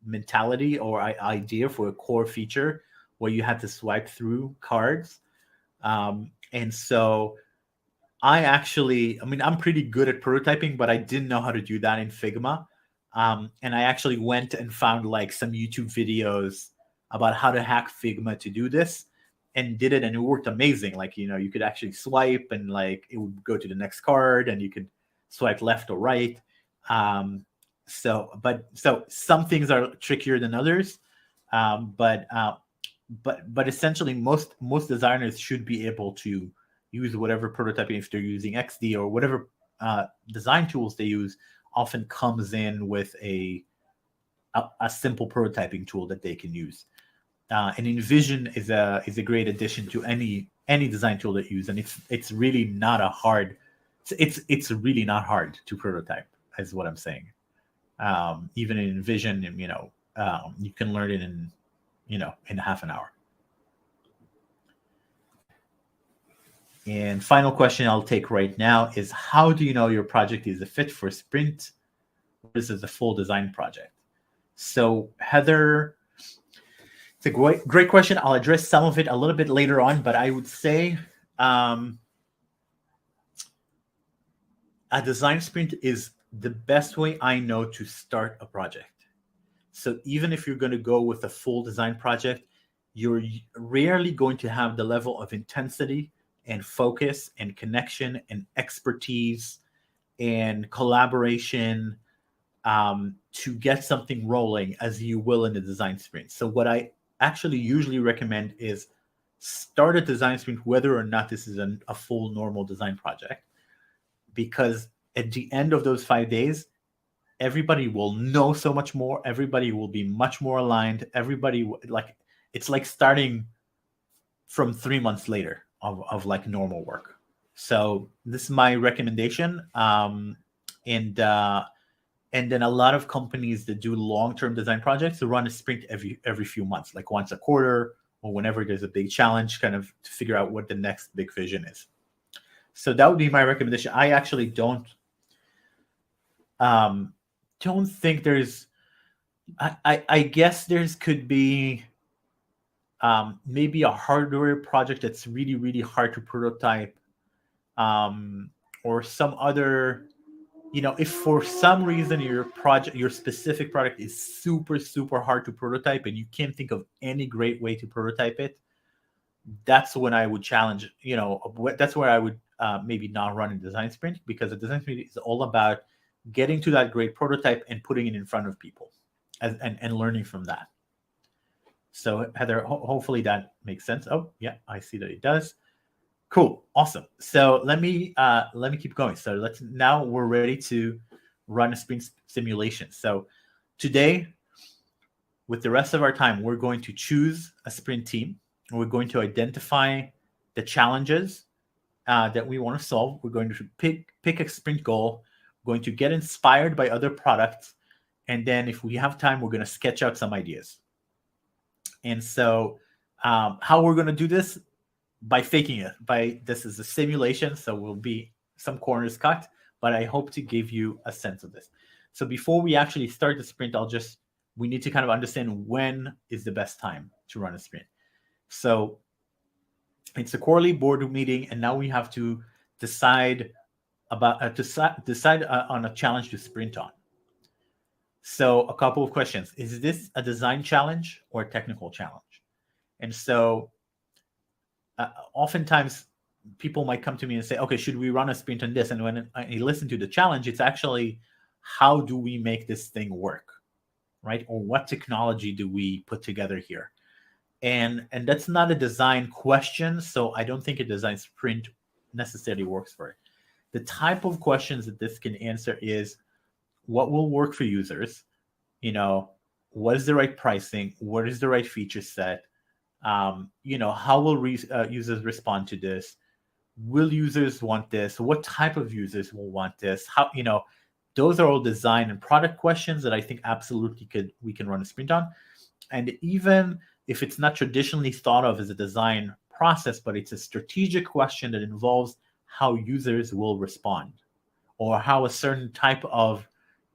mentality or idea for a core feature where you had to swipe through cards. And so I'm pretty good at prototyping, but I didn't know how to do that in Figma. And I actually went and found like some YouTube videos about how to hack Figma to do this, and did it, and it worked amazing. Like, you could actually swipe and like it would go to the next card and you could swipe left or right. So some things are trickier than others. But essentially most designers should be able to use whatever prototyping, if they're using XD or whatever design tools they use, often comes in with a simple prototyping tool that they can use. And InVision is a great addition to any design tool that you use, and it's really not it's really not hard to prototype, is what I'm saying. Even in InVision, you can learn it in half an hour. And final question I'll take right now is, how do you know your project is a fit for sprint versus a full design project? So Heather, it's a great question. I'll address some of it a little bit later on, but I would say a design sprint is the best way I know to start a project. So even if you're going to go with a full design project, you're rarely going to have the level of intensity and focus and connection and expertise and collaboration to get something rolling as you will in a design sprint. So what I actually usually recommend is start a design sprint, whether or not this is a full normal design project, because at the end of those 5 days, everybody will know so much more. Everybody will be much more aligned. Everybody, it's like starting from 3 months later of like normal work. So this is my recommendation. And then a lot of companies that do long-term design projects run a sprint every few months, like once a quarter or whenever there's a big challenge, kind of to figure out what the next big vision is. So that would be my recommendation. I actually don't think there's, I guess could be maybe a hardware project that's really, really hard to prototype, or some other, if for some reason your specific product is super, super hard to prototype and you can't think of any great way to prototype it, that's when I would challenge, that's where I would maybe not run a design sprint, because a design sprint is all about getting to that great prototype and putting it in front of people and learning from that. So Heather, hopefully that makes sense. Oh yeah, I see that it does. Cool, awesome. So let me keep going. So now we're ready to run a sprint simulation. So today, with the rest of our time, we're going to choose a sprint team. We're going to identify the challenges that we want to solve. We're going to pick a sprint goal. We're going to get inspired by other products, and then if we have time, we're going to sketch out some ideas. And so how we're going to do this? By faking it. This is a simulation, so will be some corners cut, but I hope to give you a sense of this. So before we actually start the sprint, we need to kind of understand when is the best time to run a sprint. So it's a quarterly board meeting, and now we have to decide about on a challenge to sprint on. So a couple of questions: is this a design challenge or a technical challenge? And so oftentimes people might come to me and say, okay, should we run a sprint on this? And when I listen to the challenge, it's actually, how do we make this thing work, right? Or what technology do we put together here? And that's not a design question, so I don't think a design sprint necessarily works for it. The type of questions that this can answer is, what will work for users? What is the right pricing? What is the right feature set? How will users respond to this? Will users want this? What type of users will want this? How, those are all design and product questions that I think absolutely we can run a sprint on. And even if it's not traditionally thought of as a design process, but it's a strategic question that involves how users will respond, or how a certain type of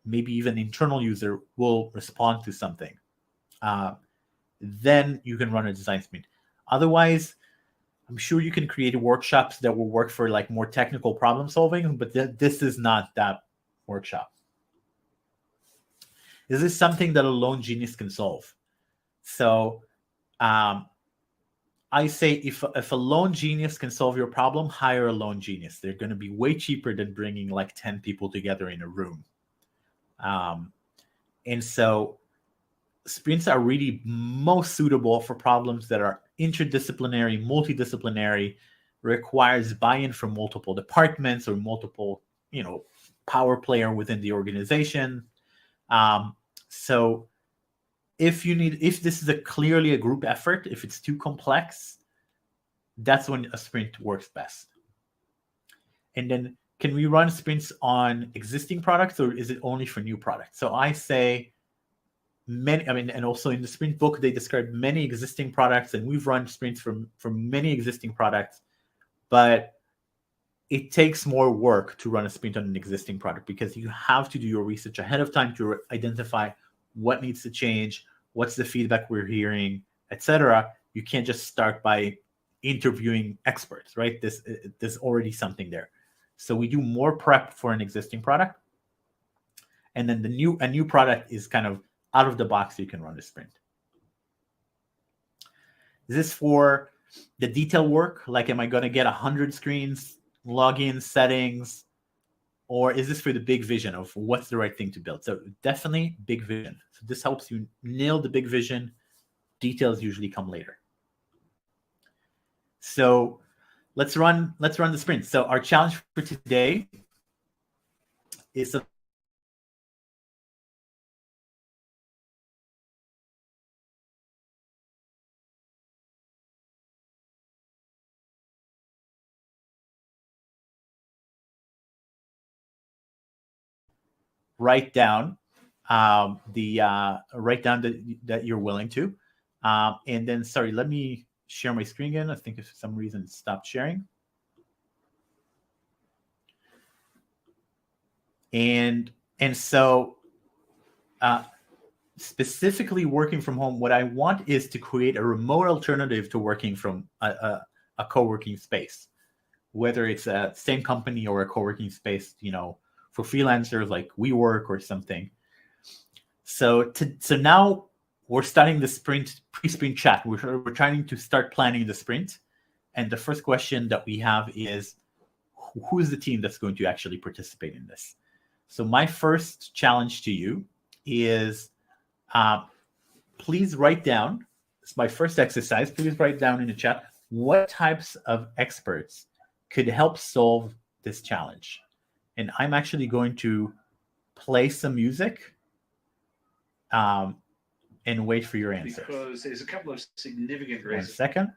maybe even internal user will respond to something, then you can run a design sprint. Otherwise, I'm sure you can create workshops that will work for like more technical problem solving, but this is not that workshop. Is this something that a lone genius can solve? So I say if a lone genius can solve your problem, hire a lone genius. They're going to be way cheaper than bringing like 10 people together in a room. And so sprints are really most suitable for problems that are interdisciplinary, multidisciplinary, requires buy-in from multiple departments or multiple, power player within the organization. So if this is clearly a group effort, if it's too complex, that's when a sprint works best. And then, can we run sprints on existing products, or is it only for new products? So I say many, and also in the sprint book, they describe many existing products, and we've run sprints for many existing products, but it takes more work to run a sprint on an existing product because you have to do your research ahead of time to identify what needs to change, what's the feedback we're hearing, etc. You can't just start by interviewing experts, right? There's already something there. So we do more prep for an existing product, and then a new product is kind of out of the box. You can run a sprint. Is this for the detail work? Like, am I going to get 100 screens, login, settings, or is this for the big vision of what's the right thing to build? So definitely big vision. So this helps you nail the big vision. Details usually come later. So let's run the sprint. So our challenge for today is write down that you're willing to, and then sorry, let me share my screen again. I think if for some reason it stopped sharing. And so specifically working from home, what I want is to create a remote alternative to working from a co-working space, whether it's a same company or a co-working space, for freelancers like WeWork or something. So now we're starting the pre-sprint chat. We're trying to start planning the sprint. And the first question that we have is, who is the team that's going to actually participate in this? So my first challenge to you is, please write down, it's my first exercise, please write down in the chat, what types of experts could help solve this challenge? And I'm actually going to play some music and wait for your answer. Because there's a couple of significant reasons. 1 second.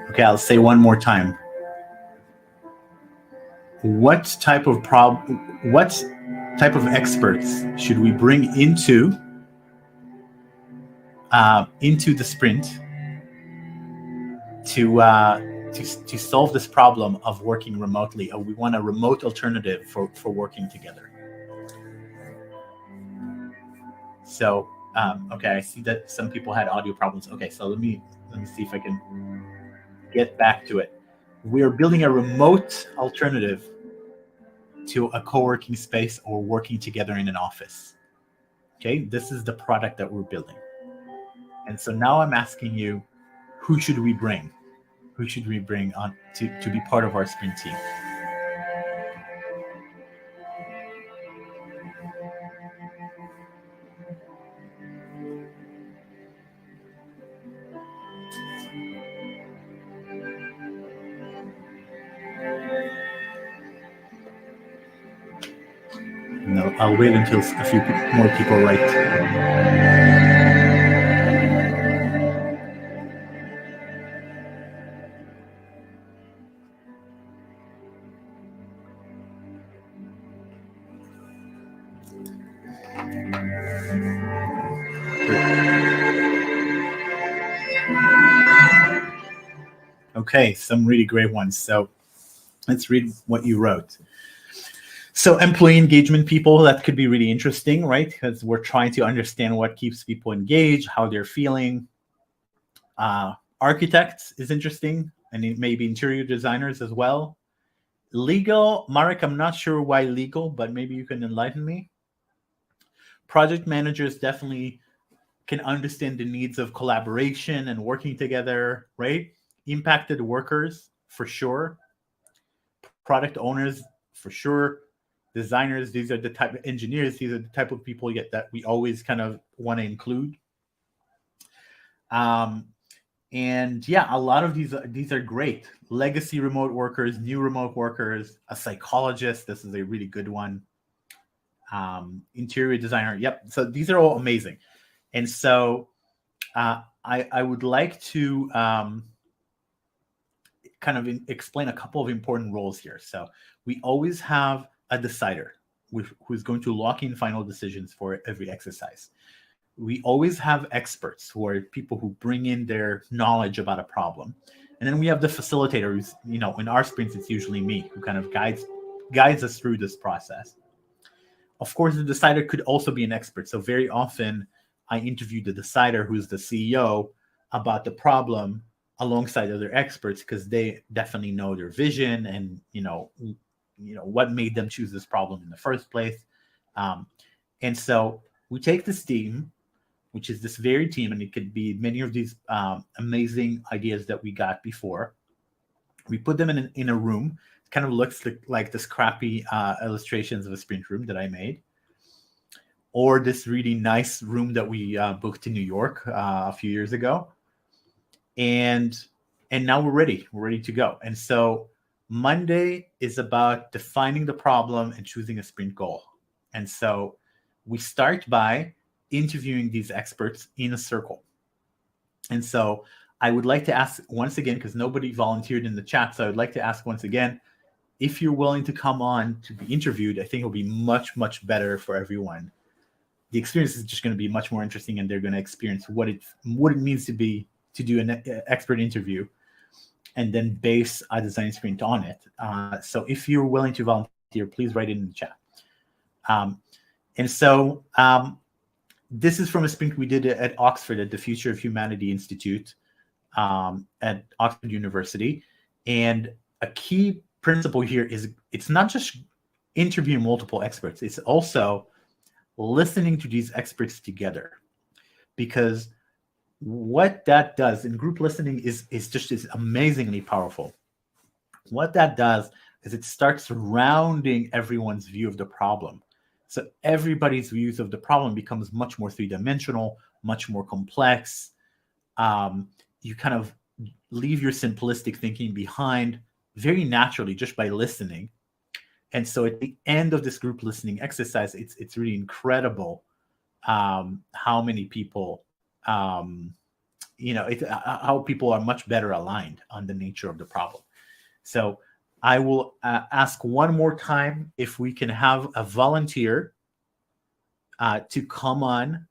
Okay, I'll say one more time. What type of experts should we bring into the sprint to solve this problem of working remotely? Or we want a remote alternative for working together. So okay, I see that some people had audio problems. Okay, so let me see if I can get back to it. We're building a remote alternative to a co-working space or working together in an office. Okay, this is the product that we're building. And so now I'm asking you, who should we bring? Who should we bring on to be part of our sprint team? I'll wait until a few more people write. Okay, some really great ones. So let's read what you wrote. So employee engagement people, that could be really interesting, right? Because we're trying to understand what keeps people engaged, how they're feeling. Architects is interesting, and maybe interior designers as well. Legal, Marek, I'm not sure why legal, but maybe you can enlighten me. Project managers definitely can understand the needs of collaboration and working together, right? Impacted workers, for sure. Product owners, for sure. Designers, these are the type of engineers, these are the type of people that we always kind of want to include. And yeah, a lot of these are great. Legacy remote workers, new remote workers, a psychologist, this is a really good one. Interior designer, yep. So these are all amazing. And so I would like to kind of explain a couple of important roles here. So we always have a decider who's going to lock in final decisions for every exercise. We always have experts who are people who bring in their knowledge about a problem. And then we have the facilitator who's, in our sprints, it's usually me who kind of guides us through this process. Of course, the decider could also be an expert. So very often I interview the decider, who's the CEO, about the problem alongside other experts, because they definitely know their vision and, what made them choose this problem in the first place. And so we take this team, which is this very team, and it could be many of these amazing ideas that we got before. We put them in a room. It kind of looks like this crappy illustrations of a sprint room that I made, or this really nice room that we booked in New York a few years ago. And now we're ready to go. And so Monday is about defining the problem and choosing a sprint goal. And so we start by interviewing these experts in a circle. And so I would like to ask once again, because nobody volunteered in the chat, so I would like to ask once again, if you're willing to come on to be interviewed, I think it'll be much, much better for everyone. The experience is just going to be much more interesting, and they're going to experience what it means to do an expert interview and then base a design sprint on it. So if you're willing to volunteer, please write it in the chat. And so this is from a sprint we did at Oxford at the Future of Humanity Institute at Oxford University. And a key principle here is it's not just interviewing multiple experts, it's also listening to these experts together. Because what that does in group listening is amazingly powerful. What that does is it starts rounding everyone's view of the problem. So everybody's views of the problem becomes much more three-dimensional, much more complex. You kind of leave your simplistic thinking behind very naturally just by listening. And so at the end of this group listening exercise, it's really incredible how many people, how people are much better aligned on the nature of the problem. So I will ask one more time if we can have a volunteer to come on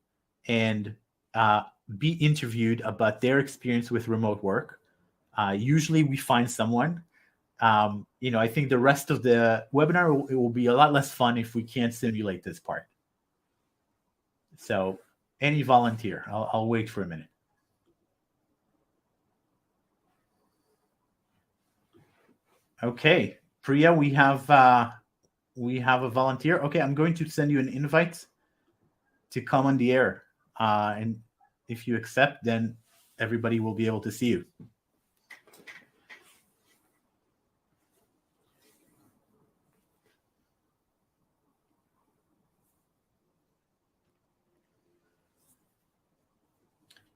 and be interviewed about their experience with remote work. Usually we find someone. I think the rest of the webinar it will be a lot less fun if we can't simulate this part. So any volunteer, I'll wait for a minute. Okay, Priya, we have a volunteer. Okay, I'm going to send you an invite to come on the air. And if you accept, then everybody will be able to see you.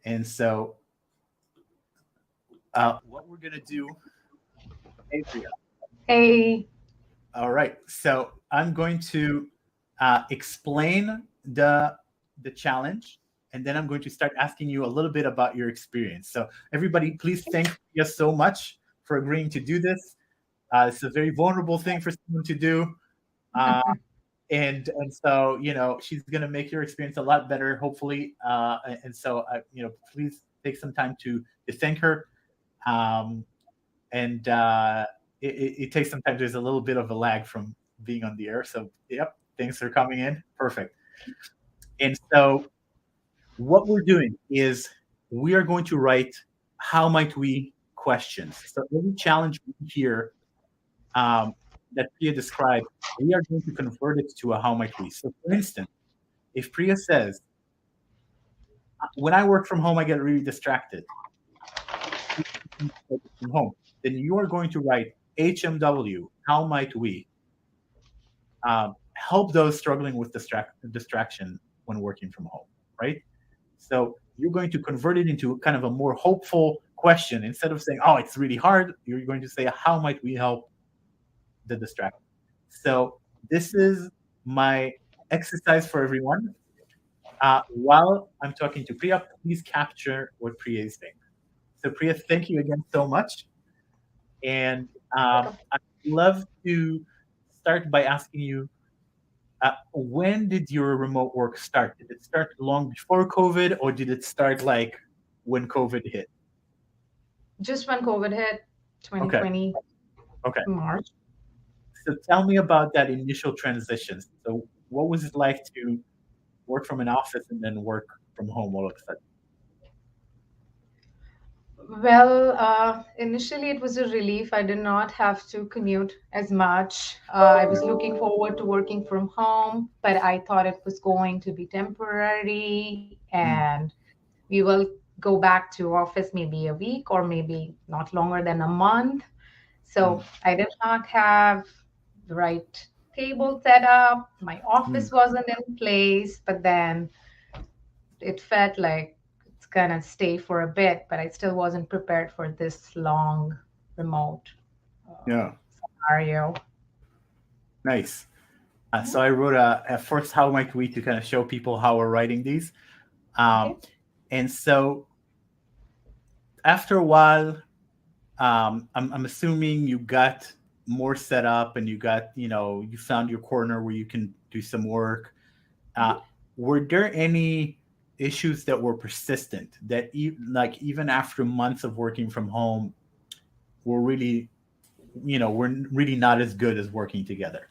And so what we're going to do. Hey, Priya. Hey. All right. So I'm going to explain the challenge, and then I'm going to start asking you a little bit about your experience. So everybody, please thank you so much for agreeing to do this. It's a very vulnerable thing for someone to do. Uh, and so she's going to make your experience a lot better, hopefully. And so please take some time to thank her. And it takes some time. There's a little bit of a lag from being on the air. So yep, thanks for coming in. Perfect. And so what we're doing is we are going to write how might we questions. So every challenge here that Priya described, we are going to convert it to a how might we. So for instance, if Priya says, when I work from home, I get really distracted from home, then you are going to write HMW, how might we help those struggling with distraction when working from home, right? So you're going to convert it into kind of a more hopeful question. Instead of saying, oh, it's really hard, you're going to say, how might we help the distraction? So this is my exercise for everyone. While I'm talking to Priya, please capture what Priya is saying. So Priya, thank you again so much. And I'd love to start by asking you, when did your remote work start? Did it start long before COVID, or did it start like when COVID hit? Just when COVID hit, 2020, Okay. March. So tell me about that initial transition. So what was it like to work from an office and then work from home all of a sudden? Well, initially it was a relief. I did not have to commute as much. I was looking forward to working from home, but I thought it was going to be temporary and we will go back to office maybe a week or maybe not longer than a month. So I did not have the right table set up. My office wasn't in place, but then it felt like it's gonna stay for a bit, but I still wasn't prepared for this long remote scenario. Nice. So I wrote a first how might we to kind of show people how we're writing these. And so after a while, I'm assuming you got more set up and you got, you found your corner where you can do some work. Were there any issues that were persistent that even after months of working from home were really, were really not as good as working together?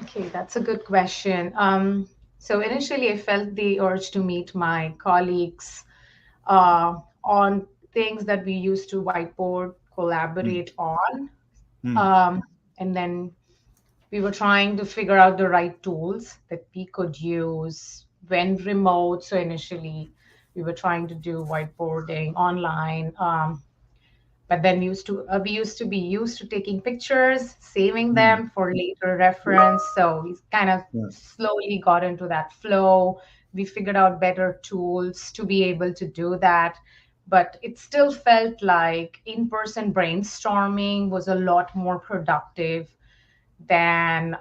Okay, that's a good question. So initially I felt the urge to meet my colleagues on things that we used to whiteboard, collaborate on. And then we were trying to figure out the right tools that we could use when remote. So initially we were trying to do whiteboarding online. But then we used to be used to taking pictures, saving them for later reference. So we kind of slowly got into that flow. We figured out better tools to be able to do that. But it still felt like in-person brainstorming was a lot more productive than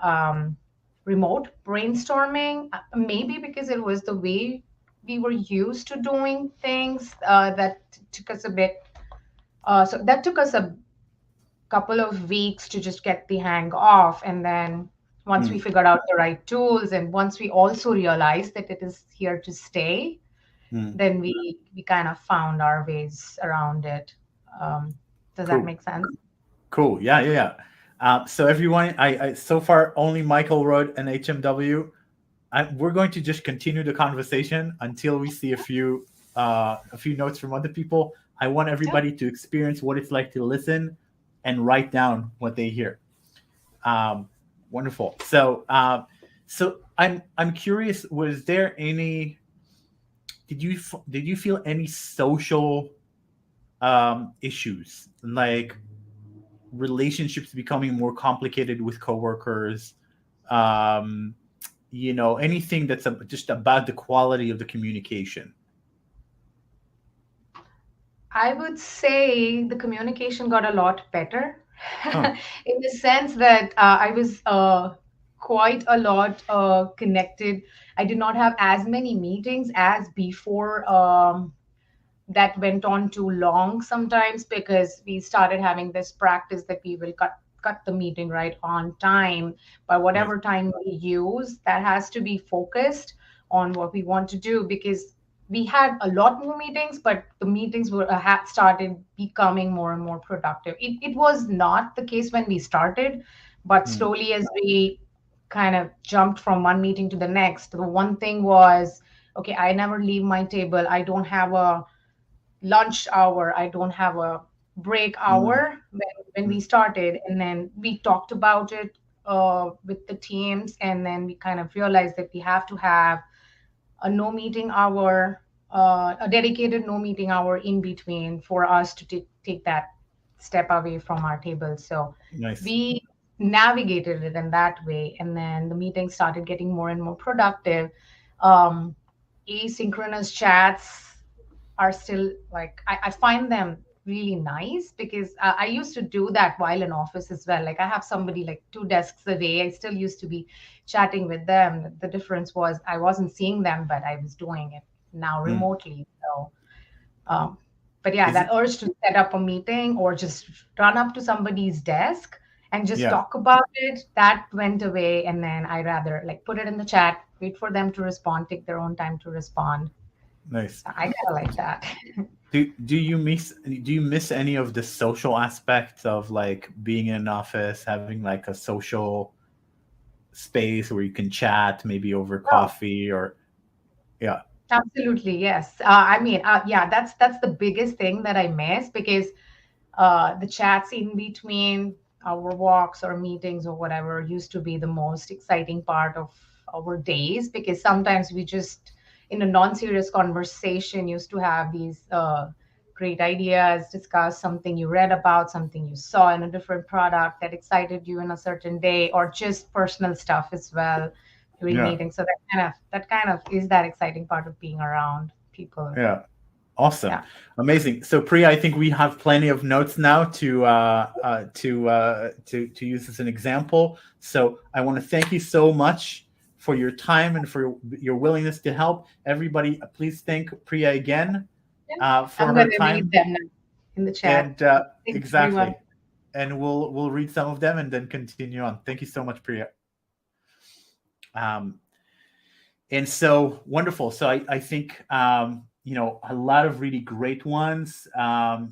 remote brainstorming. Maybe because it was the way we were used to doing things that took us a bit. So that took us a couple of weeks to just get the hang of. And then once we figured out the right tools and once we also realized that it is here to stay, then we kind of found our ways around it. Does that make sense? Cool. Yeah. So everyone, I so far only Michael wrote an HMW. We're going to just continue the conversation until we see a few notes from other people. I want everybody to experience what it's like to listen and write down what they hear. Wonderful. So I'm curious. Was there any? Did you feel any social issues, like relationships becoming more complicated with coworkers? Anything that's just about the quality of the communication? I would say the communication got a lot better Huh. In the sense that I was quite a lot connected. I did not have as many meetings as before. That went on too long sometimes because we started having this practice that we will cut the meeting right on time. But Nice. whatever time we use, that has to be focused on what we want to do, because we had a lot more meetings, but the meetings were had started becoming more and more productive. It was not the case when we started, but Hmm. slowly as we kind of jumped from one meeting to the next, the one thing was, okay, I never leave my table. I don't have a lunch hour. I don't have a break Hmm. hour when we started. And then we talked about it with the teams. And then we kind of realized that we have to have a no meeting hour, a dedicated no meeting hour in between for us to take that step away from our table. So Nice. we navigated it in that way. And then the meeting started getting more and more productive. Um, Asynchronous chats are still like I find them really nice because I used to do that while in office as well. Like I have somebody like two desks away. I still used to be chatting with them. The difference was I wasn't seeing them, but I was doing it now Hmm. remotely. So, but yeah, Is that it? urge to set up a meeting or just run up to somebody's desk and just Yeah. talk about it, that went away. And then I rather like put it in the chat, wait for them to respond, take their own time to respond. Nice. I kind of like that. Do you miss any of the social aspects of like being in an office, having like a social space where you can chat maybe over Oh, coffee or yeah. absolutely, yes. I mean, yeah, that's the biggest thing that I miss because the chats in between our walks or meetings or whatever used to be the most exciting part of our days, because sometimes we just in a non-serious conversation used to have these great ideas, discuss something you read about, something you saw in a different product that excited you in a certain day, or just personal stuff as well during Yeah. meetings. So that kind of is that exciting part of being around people. Yeah. Awesome. Yeah. Amazing. So Priya, I think we have plenty of notes now to use as an example. So I want to thank you so much for your time and for your willingness to help. Everybody, please thank Priya again Yeah. for I'm her going to read time. them now in the chat. And Thanks, everyone. exactly. And we'll read some of them and then continue on. Thank you so much, Priya. Um, and so wonderful. So I think a lot of really great ones. How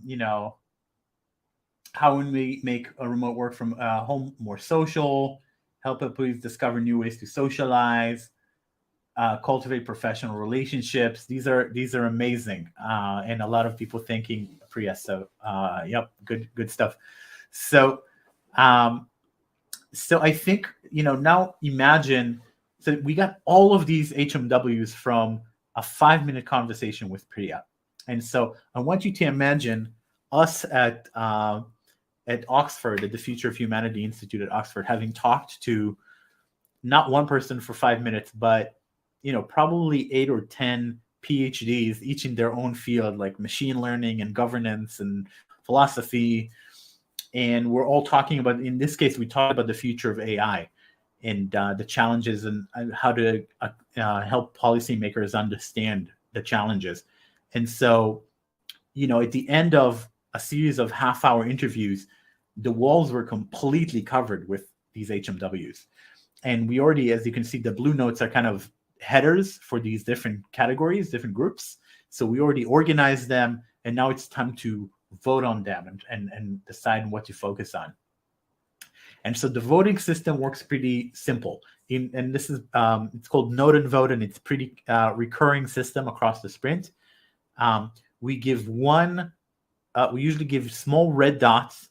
can we make a remote work from home more social? Help employees discover new ways to socialize. Cultivate professional relationships. These are amazing, and a lot of people thanking Priya. So yep, good stuff. So um, so I think now imagine, so we got all of these HMWs from a 5-minute conversation with Priya, and so I want you to imagine us at Oxford, at the Future of Humanity Institute at Oxford, having talked to not one person for 5 minutes, but probably 8 or 10 PhDs, each in their own field, like machine learning and governance and philosophy. And we're all talking about, in this case, we talk about the future of AI and the challenges and how to help policymakers understand the challenges. And so, at the end of a series of half-hour interviews, the walls were completely covered with these HMWs. And we already, as you can see, the blue notes are kind of headers for these different categories, different groups. So we already organized them, and now it's time to vote on them and decide what to focus on. And so the voting system works pretty simple. And this is it's called Note and Vote, and it's pretty recurring system across the sprint. We usually give small red dots,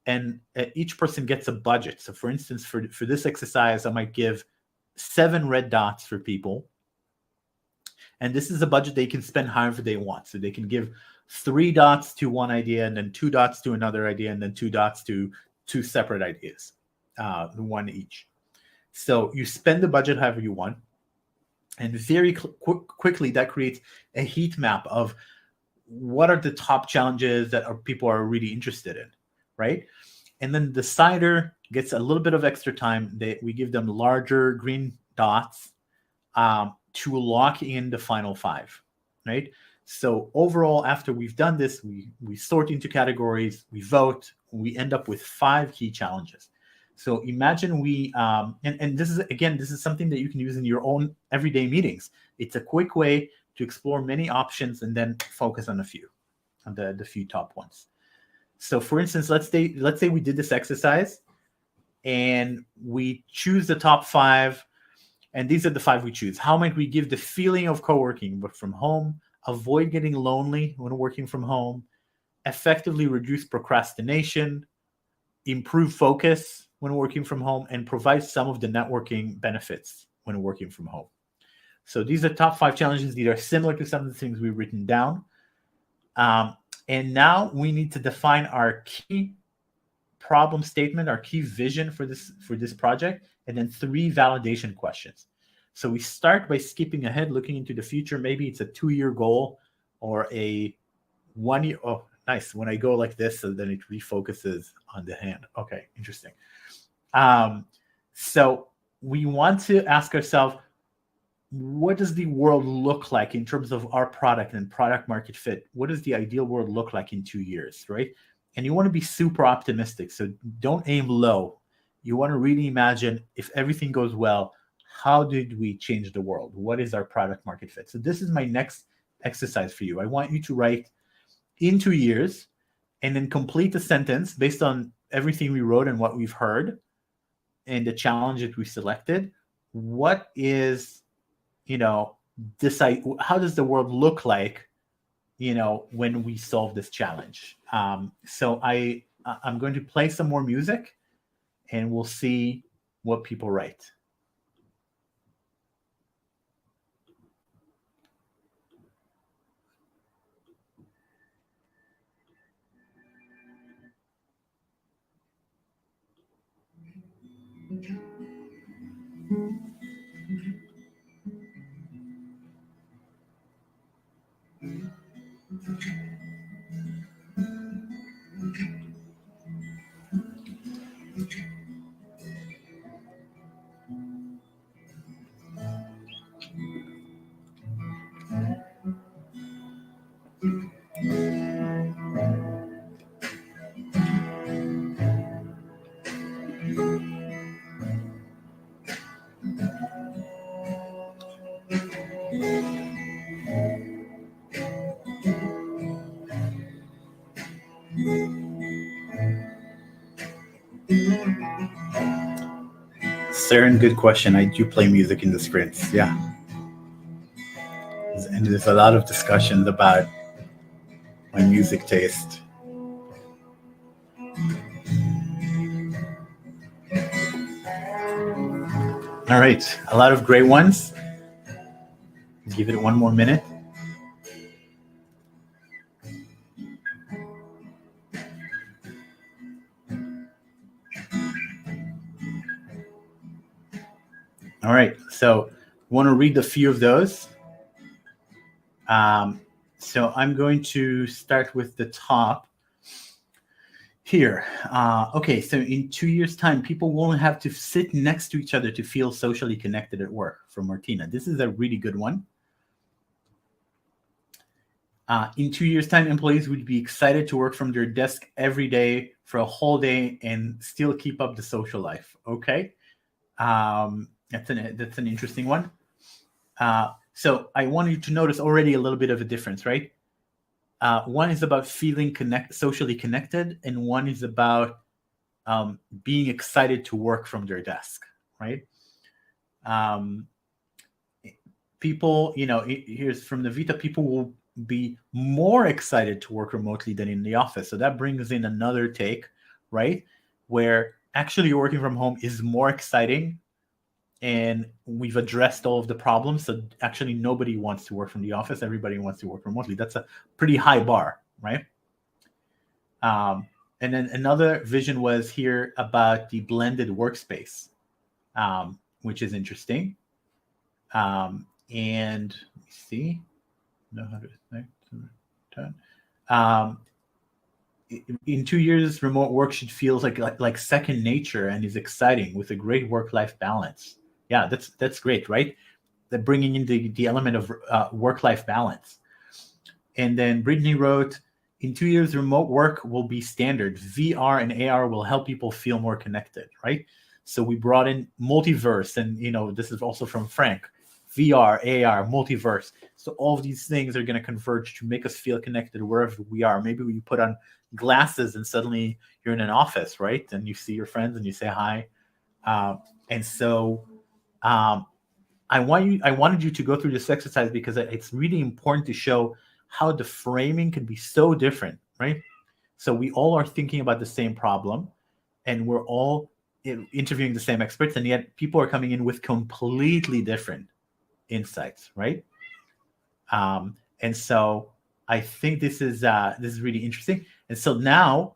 and each person gets a budget. So for instance, for this exercise, I might give 7 red dots for people. And this is a budget they can spend however they want. So they can give 3 dots to one idea, and then 2 dots to another idea, and then 2 dots to 2 separate ideas, one each. So you spend the budget however you want. And very quickly, that creates a heat map of what are the top challenges that people are really interested in, right? And then the decider gets a little bit of extra time. We give them larger green dots to lock in the final 5, right? So overall, after we've done this, we sort into categories, we vote, we end up with 5 key challenges. So imagine and this is something that you can use in your own everyday meetings. It's a quick way to explore many options and then focus on the few top ones. So for instance, let's say we did this exercise and we choose the top 5, and these are the 5 we choose. How might we give the feeling of co-working but from home, avoid getting lonely when working from home, effectively reduce procrastination, improve focus when working from home, and provide some of the networking benefits when working from home. So these are top 5 challenges. These are similar to some of the things we've written down. And now we need to define our key problem statement, our key vision for this project, and then 3 validation questions. So we start by skipping ahead, looking into the future. Maybe it's a 2-year goal or a 1 year. Oh, nice. When I go like this, so then it refocuses on the hand. Okay, interesting. So we want to ask ourselves, what does the world look like in terms of our product and product market fit? What does the ideal world look like in 2 years, right? And you want to be super optimistic. So don't aim low. You want to really imagine, if everything goes well, how did we change the world? What is our product market fit? So this is my next exercise for you. I want you to write in 2 years and then complete the sentence based on everything we wrote and what we've heard and the challenge that we selected. What is, how does the world look like, when we solve this challenge? So I'm going to play some more music and we'll see what people write. Saren, good question. I do play music in the sprints. Yeah. And there's a lot of discussions about my music taste. All right. A lot of great ones. Give it 1 more minute. All right. So I want to read a few of those. So I'm going to start with the top here. Okay, so in 2 years' time, people won't have to sit next to each other to feel socially connected at work, from Martina. This is a really good one. In 2 years' time, employees would be excited to work from their desk every day for a whole day and still keep up the social life. Okay, that's an interesting one. So I want you to notice already a little bit of a difference, right? One is about feeling socially connected, and one is about being excited to work from their desk, right? People, here's from Navita, people will be more excited to work remotely than in the office. So that brings in another take, right? Where actually working from home is more exciting, and we've addressed all of the problems. So actually nobody wants to work from the office. Everybody wants to work remotely. That's a pretty high bar, right? And then another vision was here about the blended workspace, which is interesting. And let me see. in 2 years, remote work should feel like second nature and is exciting with a great work-life balance. Yeah, that's great, right? That bringing in the element of work-life balance. And then Brittany wrote, in 2 years, remote work will be standard. VR and AR will help people feel more connected, right? So we brought in multiverse, and this is also from Frank. VR, AR, multiverse. So all of these things are going to converge to make us feel connected wherever we are. Maybe we put on glasses and suddenly you're in an office, right? And you see your friends and you say hi. And so I wanted you to go through this exercise because it's really important to show how the framing can be so different, right? So we all are thinking about the same problem, and we're all interviewing the same experts, and yet people are coming in with completely different insights, right? And so I think this is really interesting. And so now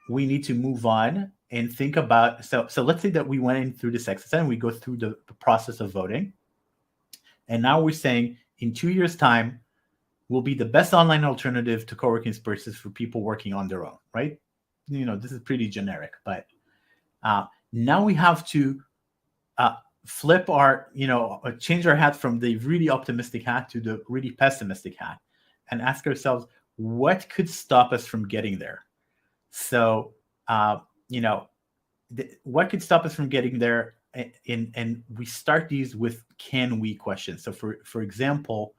we need to move on and think about. So let's say that we went in through this exercise and we go through the process of voting, and now we're saying in 2 years' time will be the best online alternative to co-working spaces for people working on their own, right? This is pretty generic, but now we have to flip our, change our hat from the really optimistic hat to the really pessimistic hat and ask ourselves, what could stop us from getting there? So, what could stop us from getting there? And we start these with can we questions. So for example,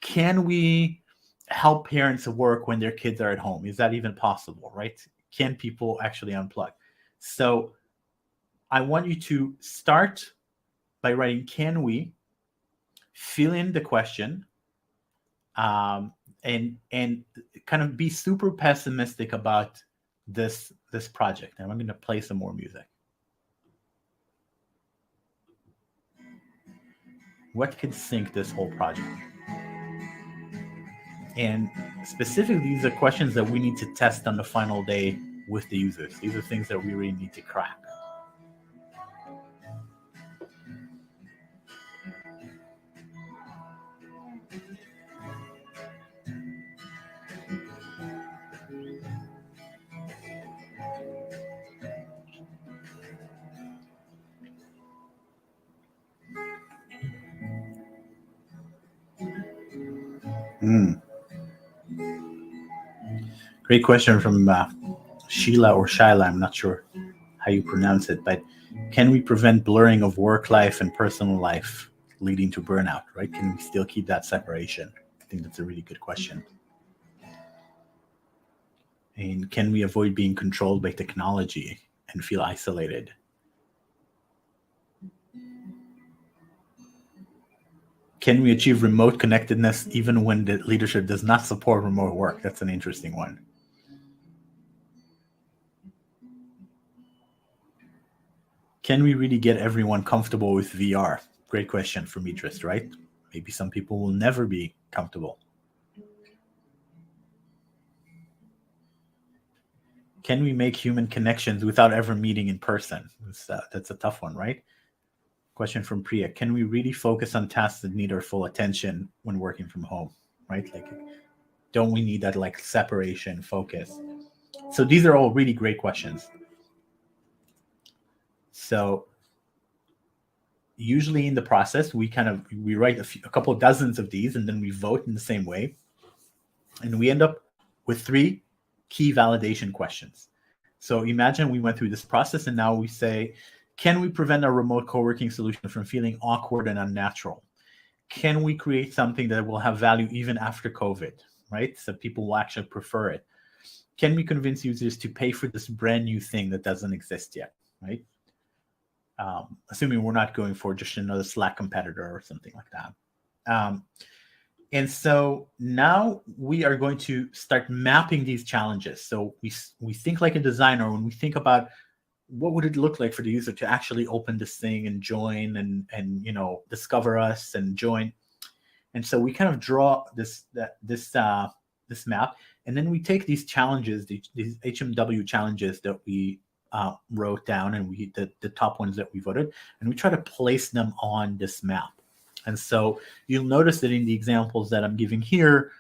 can we help parents work when their kids are at home? Is that even possible, right? Can people actually unplug? So I want you to start by writing, can we, fill in the question, and kind of be super pessimistic about this project. And I'm going to play some more music. What could sink this whole project? And specifically, these are questions that we need to test on the final day with the users. These are things that we really need to crack. Great question from Sheila or Shyla. I'm not sure how you pronounce it, but can we prevent blurring of work life and personal life leading to burnout, right? Can we still keep that separation? I think that's a really good question. And can we avoid being controlled by technology and feel isolated? Can we achieve remote connectedness even when the leadership does not support remote work? That's an interesting one. Can we really get everyone comfortable with VR? Great question from Idris, right? Maybe some people will never be comfortable. Can we make human connections without ever meeting in person? That's a tough one, right? Question from Priya. Can we really focus on tasks that need our full attention when working from home, right? Like, don't we need that like separation, focus? So these are all really great questions. So usually in the process, we write a couple of dozens of these, and then we vote in the same way. And we end up with 3 key validation questions. So imagine we went through this process, and now we say, can we prevent our remote co-working solution from feeling awkward and unnatural? Can we create something that will have value even after COVID, right? So people will actually prefer it. Can we convince users to pay for this brand new thing that doesn't exist yet, right? Assuming we're not going for just another Slack competitor or something like that. And so now we are going to start mapping these challenges. So we think like a designer when we think about what would it look like for the user to actually open this thing and join and discover us and join. And so we kind of draw this map, and then we take these challenges, these HMW challenges that we wrote down, and the top ones that we voted, and we try to place them on this map. And so you'll notice that in the examples that I'm giving here,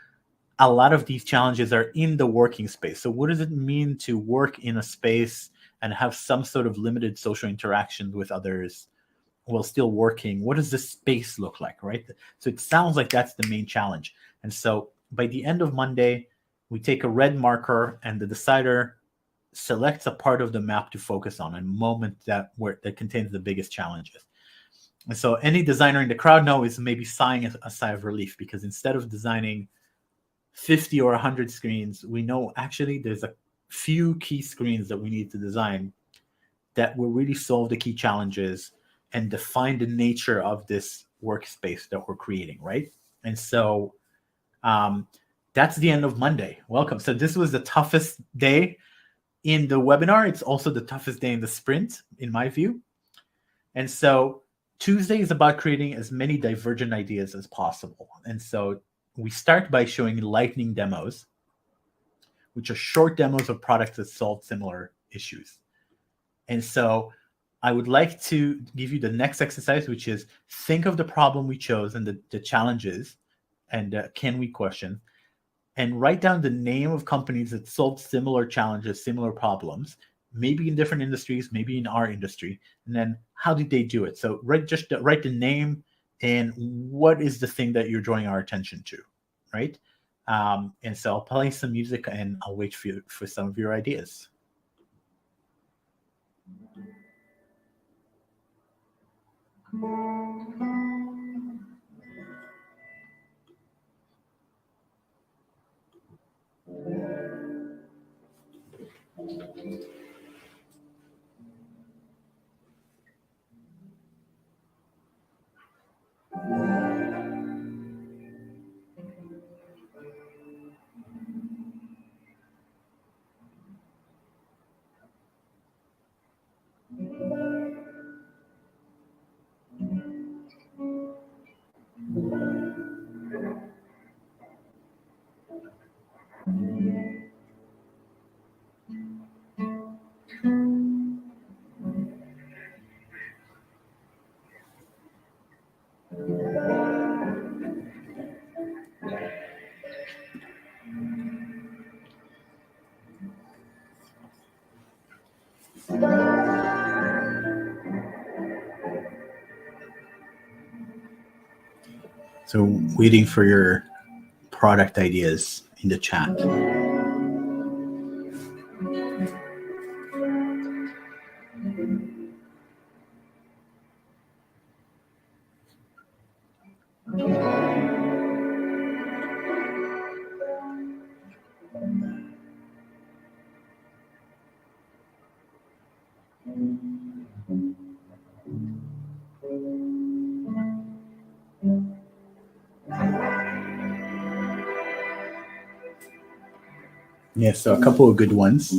a lot of these challenges are in the working space. So what does it mean to work in a space and have some sort of limited social interaction with others while still working? What does this space look like, right? So it sounds like that's the main challenge. And so by the end of Monday, we take a red marker and the decider selects a part of the map to focus on, a moment that contains the biggest challenges. And so any designer in the crowd now is maybe sighing a sigh of relief, because instead of designing 50 or 100 screens, we know actually there's a few key screens that we need to design that will really solve the key challenges and define the nature of this workspace that we're creating, right? And so that's the end of Monday. Welcome. So this was the toughest day in the webinar. It's also the toughest day in the sprint, in my view. And so Tuesday is about creating as many divergent ideas as possible. And so we start by showing lightning demos, which are short demos of products that solve similar issues. And so I would like to give you the next exercise, which is think of the problem we chose and the challenges and can we question, and write down the name of companies that solved similar challenges, similar problems, maybe in different industries, maybe in our industry, and then how did they do it? So write the name and what is the thing that you're drawing our attention to, right? And so I'll play some music and I'll wait for some of your ideas. So waiting for your product ideas in the chat. Yeah, so a couple of good ones.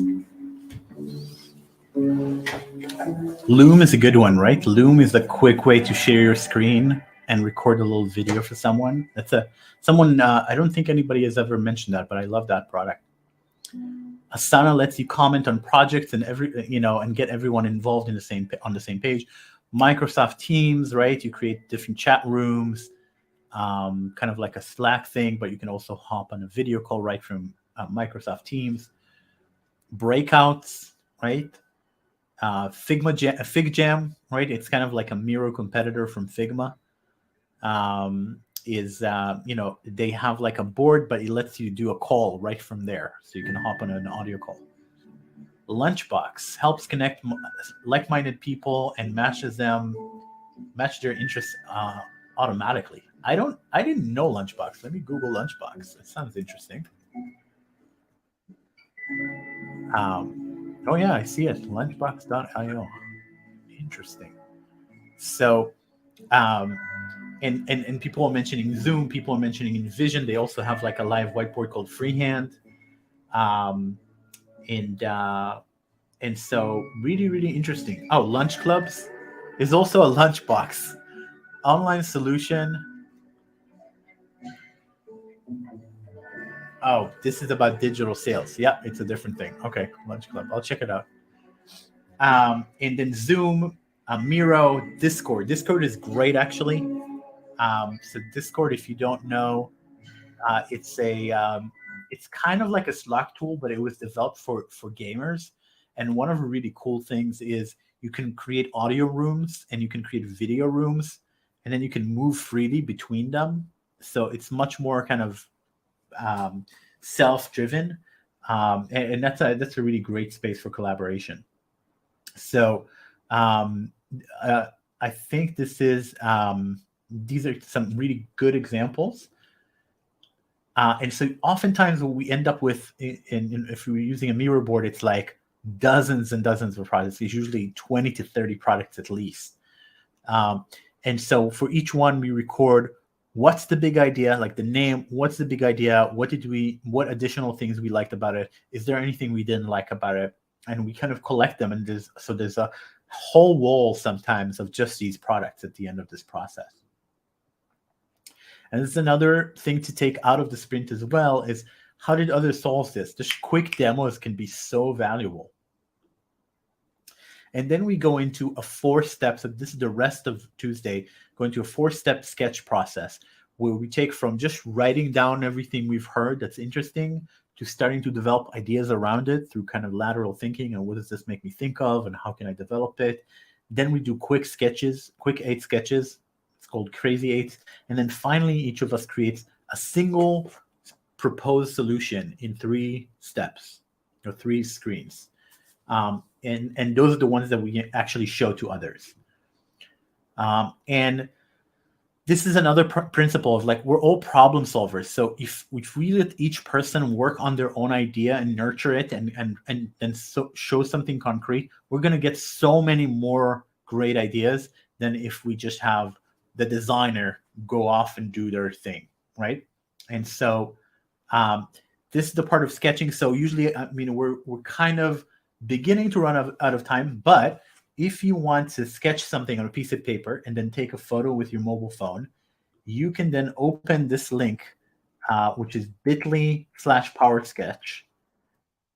Loom is a good one, right? Loom is a quick way to share your screen and record a little video for someone. That's someone I don't think anybody has ever mentioned that, but I love that product. Asana lets you comment on projects and and get everyone involved on the same page. Microsoft Teams, right? You create different chat rooms, kind of like a Slack thing, but you can also hop on a video call right from Microsoft Teams. Breakouts, right? FigJam, right? It's kind of like a Miro competitor from Figma. They have like a board, but it lets you do a call right from there, so you can hop on an audio call. Lunchbox helps connect like-minded people and match their interests automatically. I didn't know Lunchbox. Let me Google Lunchbox. It sounds interesting. Oh yeah, I see it. Lunchbox.io. Interesting. So, and people are mentioning Zoom. People are mentioning InVision. They also have like a live whiteboard called Freehand. And so really, really interesting. Oh, Lunch Clubs is also a Lunchbox online solution. Oh, this is about digital sales. Yeah, it's a different thing. Okay, Lunch Club. I'll check it out. And then Zoom, Miro, Discord. Discord is great, actually. So Discord, if you don't know, It's kind of like a Slack tool, but it was developed for gamers. And one of the really cool things is you can create audio rooms and you can create video rooms, and then you can move freely between them. So it's much more kind of self-driven, and that's a really great space for collaboration. So I think these are some really good examples. And so oftentimes what we end up with, if we're using a Miro board, it's like dozens and dozens of projects. It's usually 20 to 30 products at least. And so for each one, we record what's the big idea, like the name, what's the big idea, what additional things we liked about it, is there anything we didn't like about it, and we kind of collect them. And there's a whole wall sometimes of just these products at the end of this process. And this is another thing to take out of the sprint as well, is how did others solve this? Just quick demos can be so valuable. And then we go into a 4-step, so this is the rest of Tuesday, going to a 4-step sketch process where we take from just writing down everything we've heard that's interesting to starting to develop ideas around it through kind of lateral thinking, and what does this make me think of and how can I develop it? Then we do quick sketches, quick 8 sketches. It's called Crazy 8. And then finally, each of us creates a single proposed solution in 3 steps or 3 screens. And those are the ones that we actually show to others. And this is another principle of, like, we're all problem solvers. So if we let each person work on their own idea and nurture it and so show something concrete, we're going to get so many more great ideas than if we just have the designer go off and do their thing, right? And so this is the part of sketching. So usually, I mean, we're kind of beginning to run out of time, but if you want to sketch something on a piece of paper and then take a photo with your mobile phone, you can then open this link, which is bit.ly/PowerSketch.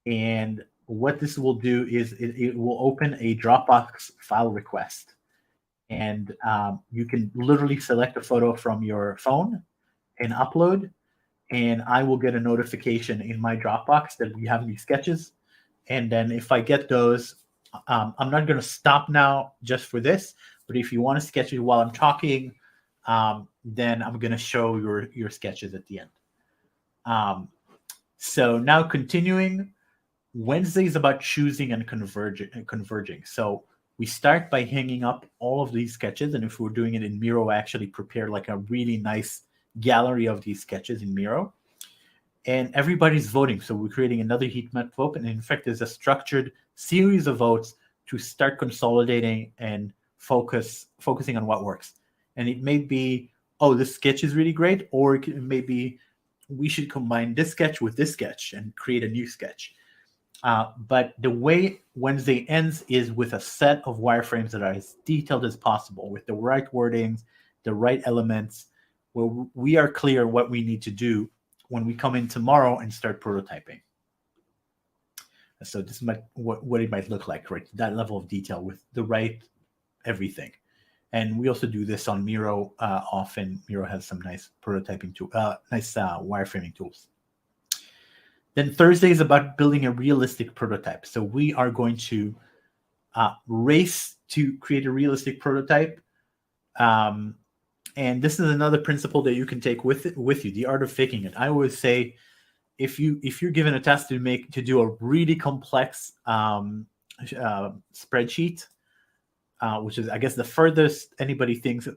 And what this will do is it will open a Dropbox file request. And you can literally select a photo from your phone and upload, and I will get a notification in my Dropbox that we have these sketches. And then if I get those, I'm not going to stop now just for this, but if you want to sketch it while I'm talking, then I'm going to show your sketches at the end. So now continuing, Wednesday is about choosing and converging. So we start by hanging up all of these sketches. And if we're doing it in Miro, I actually prepare like a really nice gallery of these sketches in Miro. And everybody's voting. So we're creating another heat map vote. And in fact, there's a structured series of votes to start consolidating and focusing on what works. And it may be, oh, this sketch is really great, or it may be, we should combine this sketch with this sketch and create a new sketch. But the way Wednesday ends is with a set of wireframes that are as detailed as possible, with the right wordings, the right elements, where we are clear what we need to do when we come in tomorrow and start prototyping. So this is what it might look like, right? That level of detail with the right everything. And we also do this on Miro often. Miro has some nice prototyping tool, nice wireframing tools. Then Thursday is about building a realistic prototype. So we are going to race to create a realistic prototype. And this is another principle that you can take with you, the art of faking it. I always say, if you're given a task to do a really complex spreadsheet, which is, I guess, the furthest anybody thinks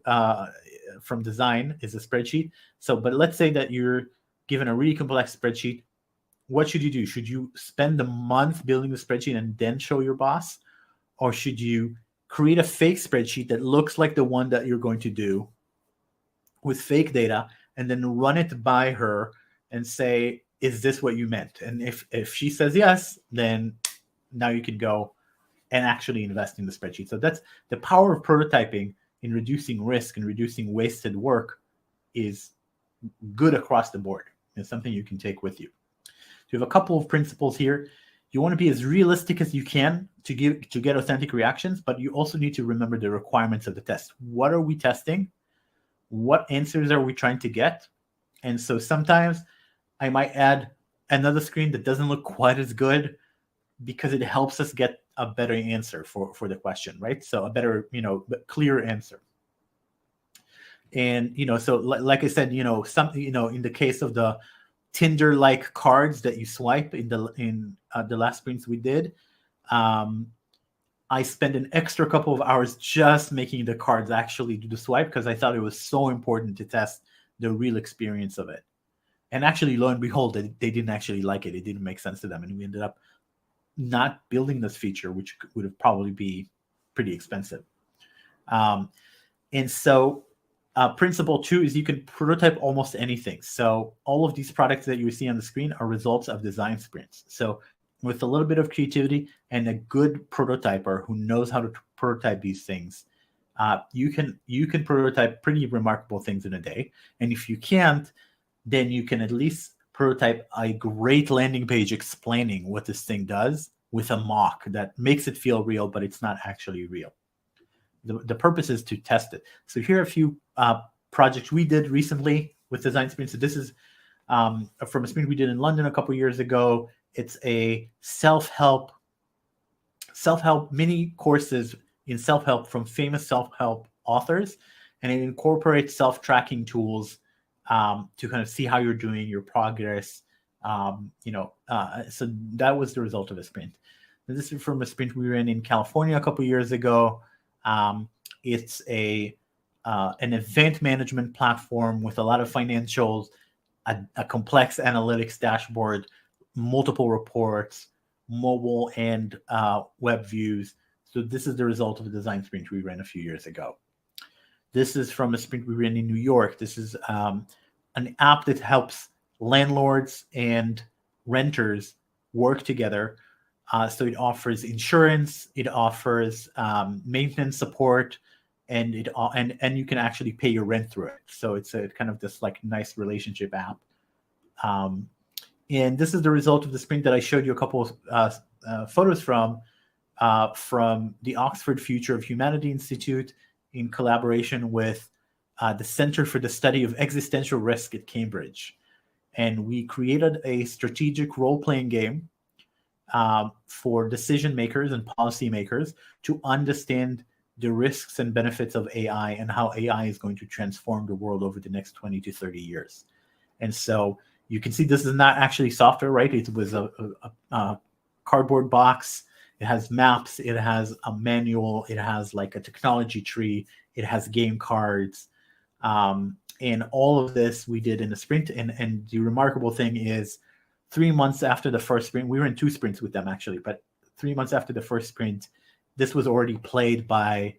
from design is a spreadsheet. So, but let's say that you're given a really complex spreadsheet. What should you do? Should you spend a month building the spreadsheet and then show your boss? Or should you create a fake spreadsheet that looks like the one that you're going to do with fake data, and then run it by her and say, is this what you meant? And if she says yes, then now you can go and actually invest in the spreadsheet. So that's the power of prototyping in reducing risk and reducing wasted work, is good across the board. It's something you can take with you. So you have a couple of principles here. You want to be as realistic as you can to get authentic reactions, but you also need to remember the requirements of the test. What are we testing? What answers are we trying to get? And so sometimes I might add another screen that doesn't look quite as good because it helps us get a better answer for the question, right? So a better, clear answer. And, so like I said, something, in the case of the Tinder-like cards that you swipe in the last sprints we did, I spent an extra couple of hours just making the cards actually do the swipe because I thought it was so important to test the real experience of it. And actually, lo and behold, they didn't actually like it. It didn't make sense to them. And we ended up not building this feature, which would have probably be pretty expensive. And so principle 2 is you can prototype almost anything. So all of these products that you see on the screen are results of design sprints. So with a little bit of creativity and a good prototyper who knows how to prototype these things, you can prototype pretty remarkable things in a day. And if you can't, then you can at least prototype a great landing page explaining what this thing does with a mock that makes it feel real, but it's not actually real. The purpose is to test it. So here are a few projects we did recently with design sprints. So this is from a sprint we did in London a couple years ago. It's a self-help mini courses in self-help from famous self-help authors, and it incorporates self-tracking tools to kind of see how you're doing, your progress. So that was the result of a sprint. And this is from a sprint we ran in California a couple years ago. It's an event management platform with a lot of financials, a complex analytics dashboard, multiple reports, mobile and web views. So this is the result of a design sprint we ran a few years ago. This is from a sprint we ran in New York. This is an app that helps landlords and renters work together. So it offers insurance, it offers maintenance support, and you can actually pay your rent through it. So it's a kind of this like nice relationship app. And this is the result of the sprint that I showed you a couple of photos from the Oxford Future of Humanity Institute in collaboration with the Center for the Study of Existential Risk at Cambridge. And we created a strategic role-playing game for decision makers and policymakers to understand the risks and benefits of AI and how AI is going to transform the world over the next 20 to 30 years. And so you can see this is not actually software, right? It was a cardboard box. It has maps. It has a manual. It has like a technology tree. It has game cards. And all of this we did in a sprint. And the remarkable thing is 3 months after the first sprint, we were in 2 sprints with them actually, but 3 months after the first sprint, this was already played by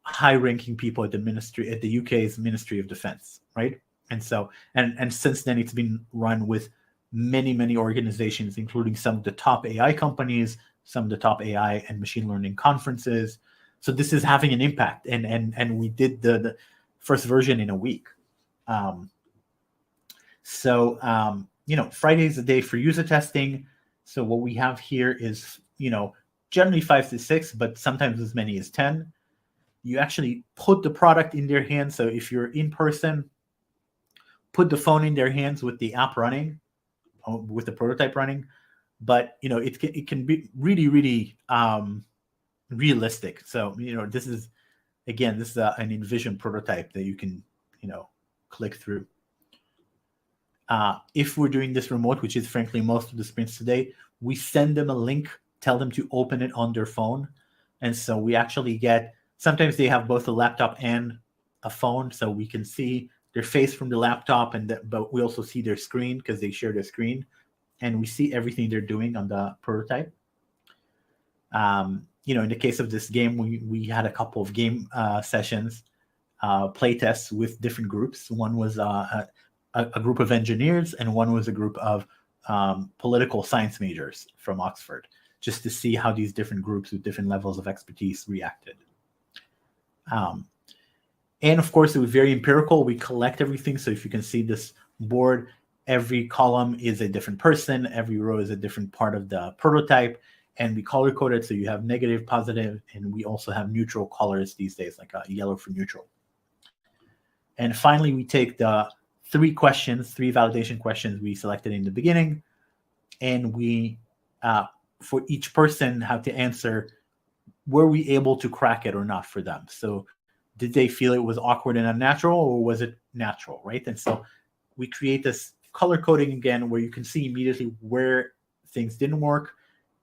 high-ranking people at the UK's Ministry of Defense, right? And so, and since then it's been run with many, many organizations, including some of the top AI companies, some of the top AI and machine learning conferences. So this is having an impact, and we did the first version in a week. Friday is the day for user testing. So what we have here is, generally 5 to 6, but sometimes as many as 10. You actually put the product in their hands. So if you're in person, put the phone in their hands with the app running, with the prototype running. But, it can be really, really realistic. So, this is an Envision prototype that you can, click through. If we're doing this remote, which is frankly most of the sprints today, we send them a link, tell them to open it on their phone. And so we actually sometimes they have both a laptop and a phone, so we can see their face from the laptop, but we also see their screen because they share their screen, and we see everything they're doing on the prototype. In the case of this game, we had a couple of game sessions, play tests with different groups. One was a group of engineers, and one was a group of political science majors from Oxford, just to see how these different groups with different levels of expertise reacted. And of course, it was very empirical. We collect everything. So if you can see this board, every column is a different person. Every row is a different part of the prototype. And we color code it. So you have negative, positive, and we also have neutral colors these days, like yellow for neutral. And finally, we take the three validation questions we selected in the beginning, and we, for each person, have to answer, were we able to crack it or not for them? So did they feel it was awkward and unnatural, or was it natural, right? And so we create this color coding again, where you can see immediately where things didn't work,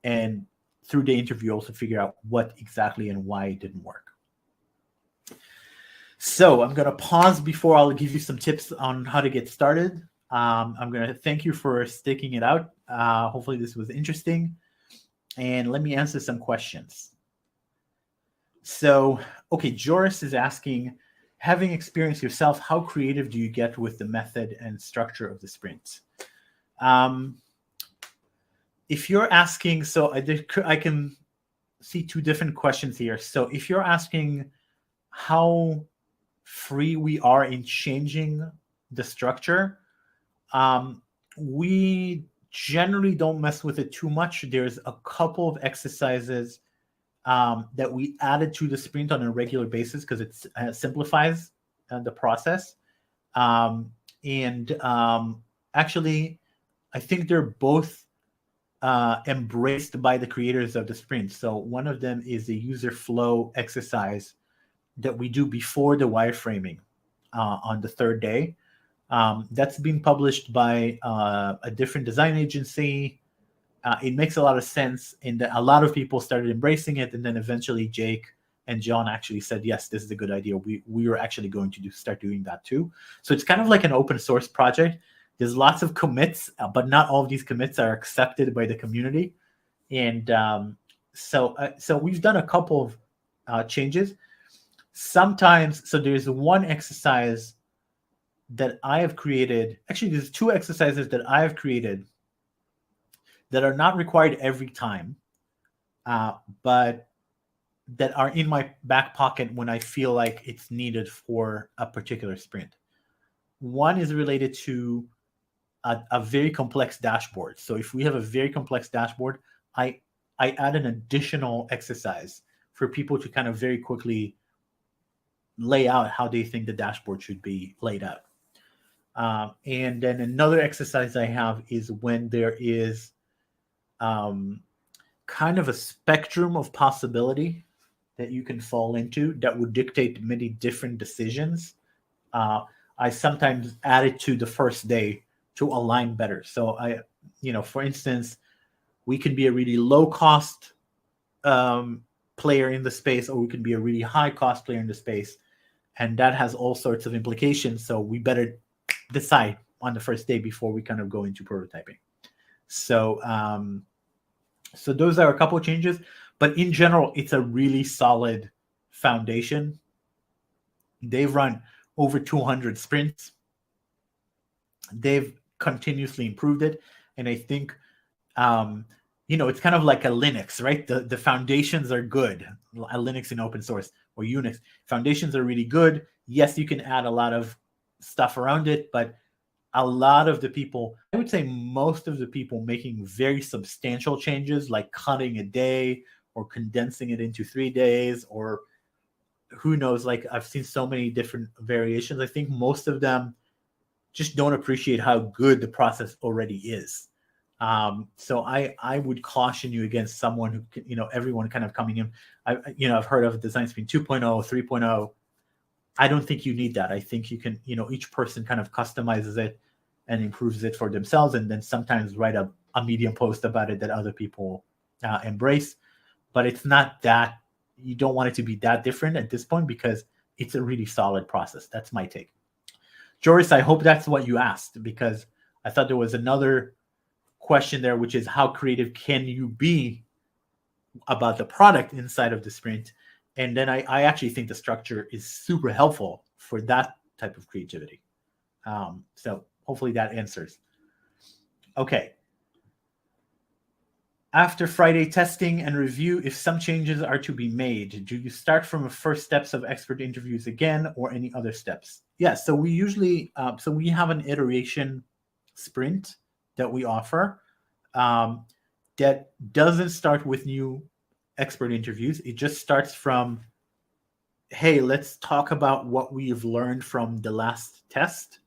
and through the interview also figure out what exactly and why it didn't work. So I'm going to pause before I'll give you some tips on how to get started. I'm going to thank you for sticking it out. Hopefully this was interesting. And let me answer some questions. So, okay, Joris is asking, having experienced yourself, how creative do you get with the method and structure of the sprint? If you're asking, so I can see two different questions here. So if you're asking how free we are in changing the structure, we generally don't mess with it too much. There's a couple of exercises that we added to the sprint on a regular basis because it simplifies the process. Actually, I think they're both embraced by the creators of the sprint. So one of them is a user flow exercise that we do before the wireframing on the third day. That's been published by a different design agency. It makes a lot of sense, and a lot of people started embracing it, and then eventually Jake and John actually said, yes, this is a good idea. We are actually going to start doing that too. So it's kind of like an open source project. There's lots of commits, but not all of these commits are accepted by the community. And so we've done a couple of changes. Sometimes, so there's one exercise that I have created. Actually, there's two exercises that I have created that are not required every time, but that are in my back pocket when I feel like it's needed for a particular sprint. One is related to a very complex dashboard. So if we have a very complex dashboard, I add an additional exercise for people to kind of very quickly lay out how they think the dashboard should be laid out. And then another exercise I have is when there is kind of a spectrum of possibility that you can fall into that would dictate many different decisions. I sometimes add it to the first day to align better. So for instance, we can be a really low cost player in the space, or we can be a really high cost player in the space. And that has all sorts of implications. So we better decide on the first day before we kind of go into prototyping. So, so those are a couple of changes, but in general, it's a really solid foundation. They've run over 200 sprints. They've continuously improved it. And I think, it's kind of like a Linux, right? The foundations are good. A Linux in open source or Unix. Foundations are really good. Yes, you can add a lot of stuff around it, but a lot of the people, I would say most of the people making very substantial changes, like cutting a day or condensing it into 3 days, or who knows, like I've seen so many different variations. I think most of them just don't appreciate how good the process already is. So I would caution you against someone who, everyone kind of coming in. I've heard of Design Sprint 2.0, 3.0. I don't think you need that. I think you can, each person kind of customizes it and improves it for themselves, and then sometimes write a Medium post about it that other people embrace. But it's not that, you don't want it to be that different at this point because it's a really solid process. That's my take. Joris, I hope that's what you asked, because I thought there was another question there, which is how creative can you be about the product inside of the sprint? And then I actually think the structure is super helpful for that type of creativity. So hopefully that answers. Okay. After Friday testing and review, if some changes are to be made, do you start from the first steps of expert interviews again, or any other steps? Yeah, so we usually, we have an iteration sprint that we offer that doesn't start with new expert interviews. It just starts from, hey, let's talk about what we've learned from the last test,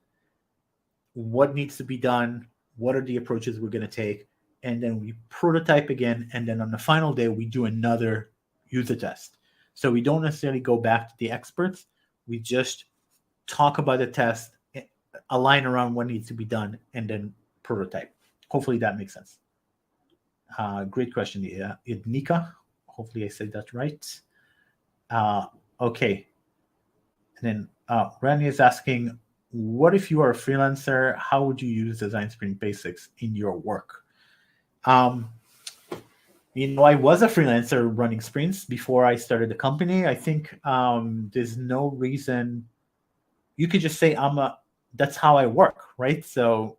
what needs to be done, what are the approaches we're going to take, and then we prototype again, and then on the final day we do another user test. So we don't necessarily go back to the experts, we just talk about the test, align around what needs to be done, and then prototype. Hopefully that makes sense. Great question, Idnika. Hopefully I said that right. Okay. And then Randy is asking, what if you are a freelancer? How would you use Design Sprint Basics in your work? I was a freelancer running sprints before I started the company. I think there's no reason. You could just say that's how I work, right? So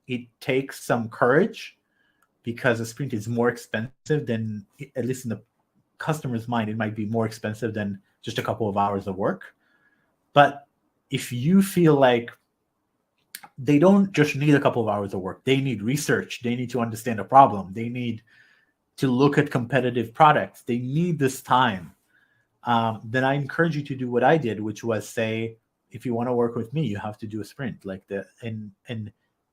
it takes some courage, because a sprint is more expensive than, at least in the customer's mind, it might be more expensive than just a couple of hours of work. But if you feel like they don't just need a couple of hours of work, they need research, they need to understand a problem, they need to look at competitive products, they need this time, then I encourage you to do what I did, which was say, if you want to work with me, you have to do a sprint and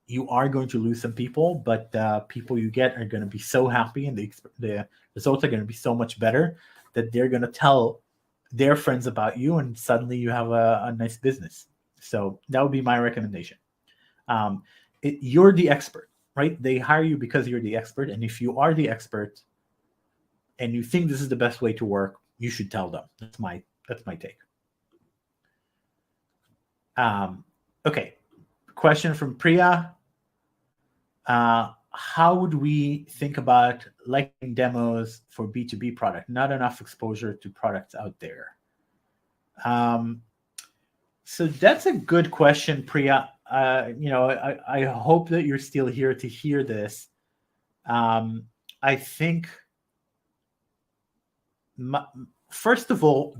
you are going to lose some people, but the people you get are going to be so happy, and the results are going to be so much better that they're going to tell their friends about you, and suddenly you have a nice business. So that would be my recommendation. You're the expert, right? They hire you because you're the expert, and if you are the expert and you think this is the best way to work, you should tell them. That's my take. Okay. Question from Priya. How would we think about lighting demos for B2B product? Not enough exposure to products out there. So that's a good question, Priya. I hope that you're still here to hear this. I think, first of all,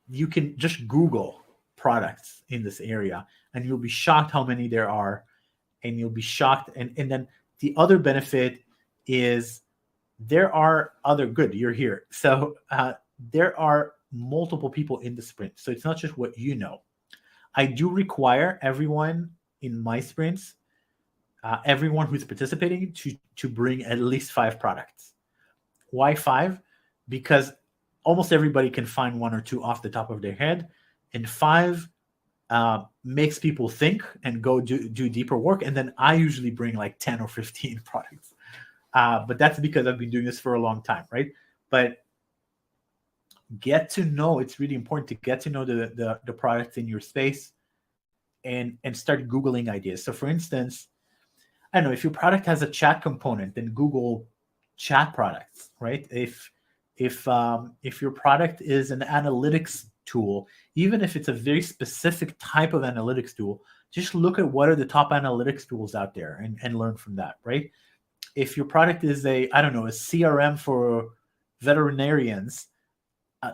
you can just Google products in this area, and you'll be shocked how many there are, and you'll be shocked. And then the other benefit is there are you're here. So there are multiple people in the sprint. So it's not just what you know. I do require everyone in my sprints, everyone who's participating, to bring at least 5 products. Why 5? Because almost everybody can find 1 or 2 off the top of their head, and 5 makes people think and go do deeper work. And then I usually bring like 10 or 15 products. But that's because I've been doing this for a long time, right? But it's really important to get to know the products in your space and start Googling ideas. So for instance, I don't know, if your product has a chat component, then Google chat products, right? If your product is an analytics tool, even if it's a very specific type of analytics tool, just look at what are the top analytics tools out there and learn from that, right? If your product is a CRM for veterinarians,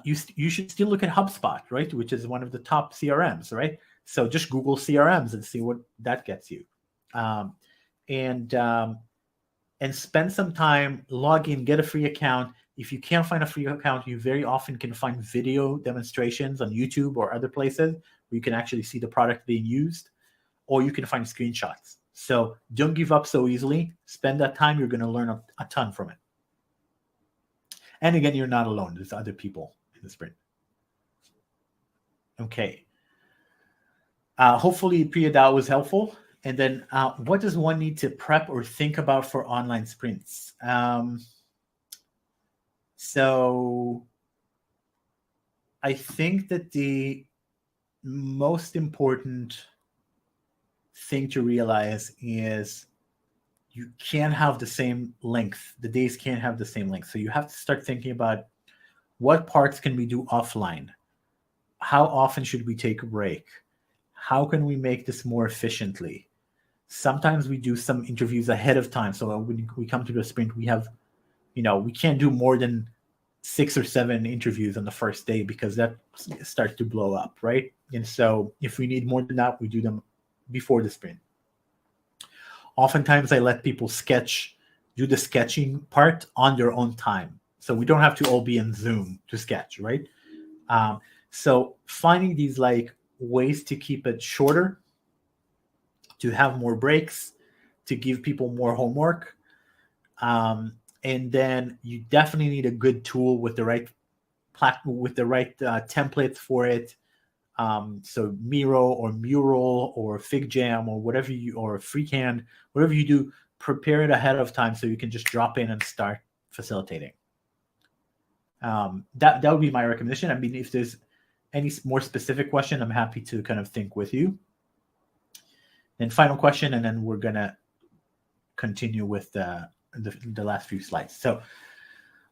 you should still look at HubSpot, right? Which is one of the top CRMs, right? So just Google CRMs and see what that gets you. And spend some time, log in, get a free account. If you can't find a free account, you very often can find video demonstrations on YouTube or other places where you can actually see the product being used, or you can find screenshots. So don't give up so easily. Spend that time. You're going to learn a ton from it. And again, you're not alone. There's other people in the sprint. Okay. Hopefully, Priya, that was helpful. And then what does one need to prep or think about for online sprints? So I think that the most important thing to realize is you can't have the same length. The days can't have the same length. So you have to start thinking about what parts can we do offline? How often should we take a break? How can we make this more efficiently? Sometimes we do some interviews ahead of time. So when we come to the sprint, we have, we can't do more than 6 or 7 interviews on the first day because that starts to blow up, right? And so if we need more than that, we do them before the sprint. Oftentimes I let people do the sketching part on their own time. So we don't have to all be in Zoom to sketch, right? So finding these ways to keep it shorter to have more breaks, to give people more homework. And then you definitely need a good tool with the right template for it. So Miro or Mural or FigJam or whatever or Freehand, whatever you do, prepare it ahead of time so you can just drop in and start facilitating. That would be my recommendation. I mean, if there's any more specific question, I'm happy to kind of think with you. And final question, and then we're gonna continue with the last few slides. So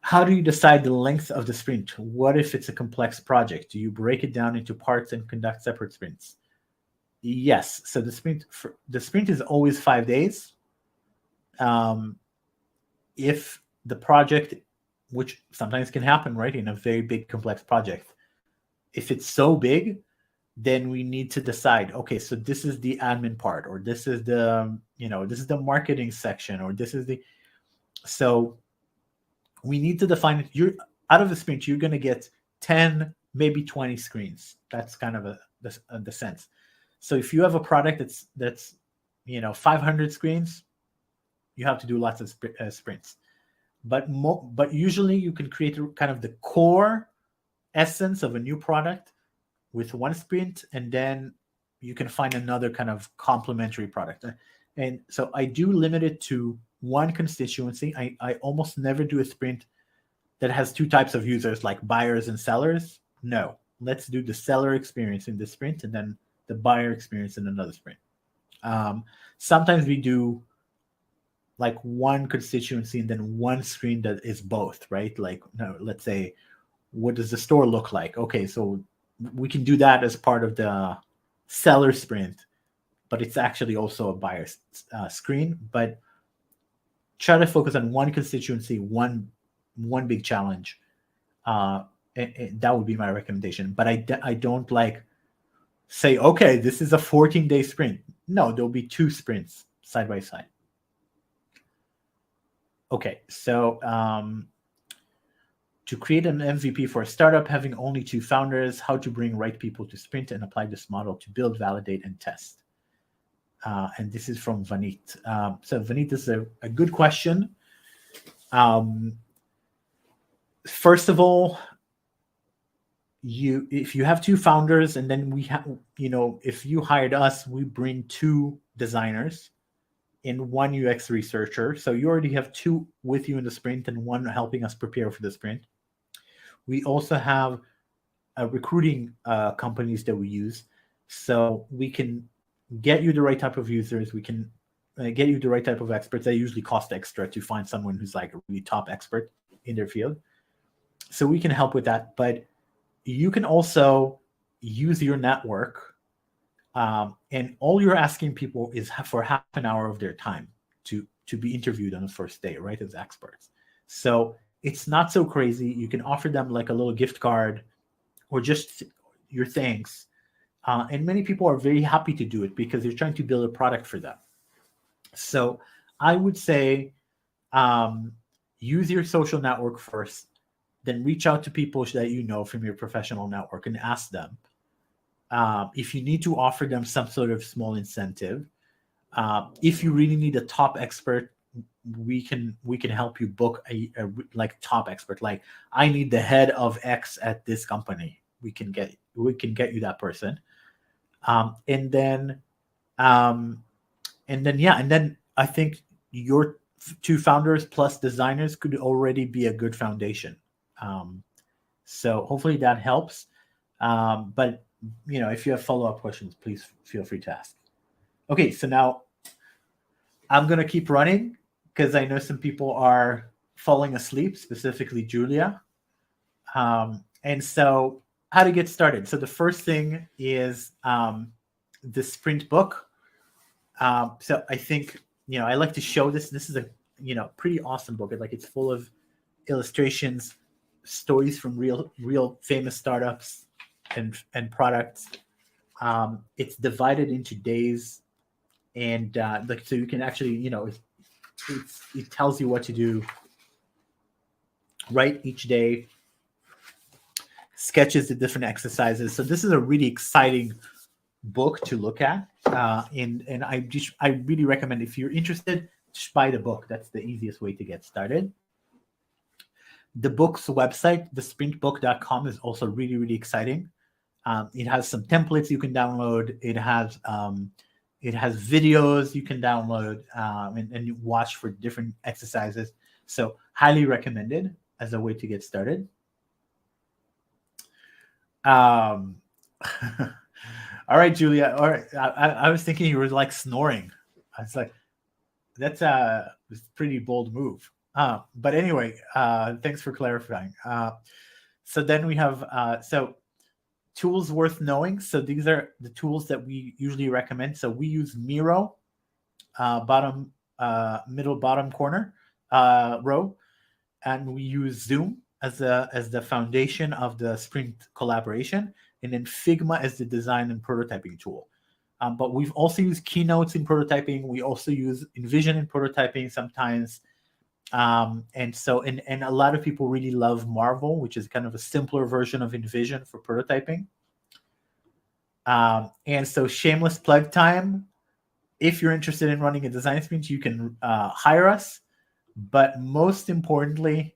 how do you decide the length of the sprint? What if it's a complex project? Do you break it down into parts and conduct separate sprints? Yes. So the sprint is always 5 days. If the project, which sometimes can happen, right, in a very big complex project, if it's so big, then we need to decide, okay, so this is the admin part, or this is the, this is the marketing section, or this is the, so we need to define it. You're out of the sprint, you're going to get 10, maybe 20 screens. That's kind of the sense. So if you have a product that's 500 screens, you have to do lots of sprints. But usually you can create kind of the core essence of a new product with one sprint, and then you can find another kind of complementary product. And so I do limit it to one constituency. I almost never do a sprint that has two types of users, like buyers and sellers. No, let's do the seller experience in this sprint and then the buyer experience in another sprint. Sometimes we do like one constituency and then one screen that is both, right? Like, no, let's say, what does the store look like? Okay, so we can do that as part of the seller sprint, but it's actually also a buyer screen. But try to focus on one constituency, one big challenge. And that would be my recommendation. But I don't like say, okay, this is a 14-day sprint. No, there'll be 2 sprints side by side. Okay, so to create an MVP for a startup, having only 2 founders, how to bring right people to sprint and apply this model to build, validate, and test. And this is from Vanit. So Vanit, this is a good question. First of all, if you have 2 founders, and then we have, if you hired us, we bring 2 designers and 1 UX researcher. So you already have 2 with you in the sprint and 1 helping us prepare for the sprint. We also have recruiting companies that we use. So we can get you the right type of users. We can get you the right type of experts. They usually cost extra to find someone who's like a really top expert in their field. So we can help with that. But you can also use your network. And all you're asking people is for half an hour of their time to be interviewed on the first day, right, as experts. So it's not so crazy. You can offer them like a little gift card or just your thanks. And many people are very happy to do it because you're trying to build a product for them. So I would say use your social network first, then reach out to people that you know from your professional network and ask them. If you need to offer them some sort of small incentive, if you really need a top expert, we can help you book a like top expert. Like, I need the head of X at this company. We can get you that person. And then I think your 2 founders plus designers could already be a good foundation. So hopefully that helps. But if you have follow-up questions, please feel free to ask. Okay, so now I'm going to keep running because I know some people are falling asleep, specifically Julia. And so how to get started. So the first thing is the sprint book. So I think, I like to show this. This is a, pretty awesome book. It's full of illustrations, stories from real famous startups and products. It's divided into days, and so you can actually, it tells you what to do right each day, sketches the different exercises. So this is a really exciting book to look at. And I really recommend, if you're interested, just buy the book. That's the easiest way to get started. The book's website, thesprintbook.com, is also really, really exciting. It has some templates you can download. It has videos you can download and you watch for different exercises. So highly recommended as a way to get started. All right, Julia. All right, I was thinking you were like snoring. I was like, that's a pretty bold move. But anyway, thanks for clarifying. So then we have tools worth knowing. So these are the tools that we usually recommend. So we use Miro, middle bottom corner row, and we use Zoom as the foundation of the sprint collaboration, and then Figma as the design and prototyping tool. But we've also used Keynotes in prototyping. We also use InVision in prototyping sometimes. And a lot of people really love Marvel, which is kind of a simpler version of InVision for prototyping. And so shameless plug time. If you're interested in running a design sprint, you can hire us. But most importantly,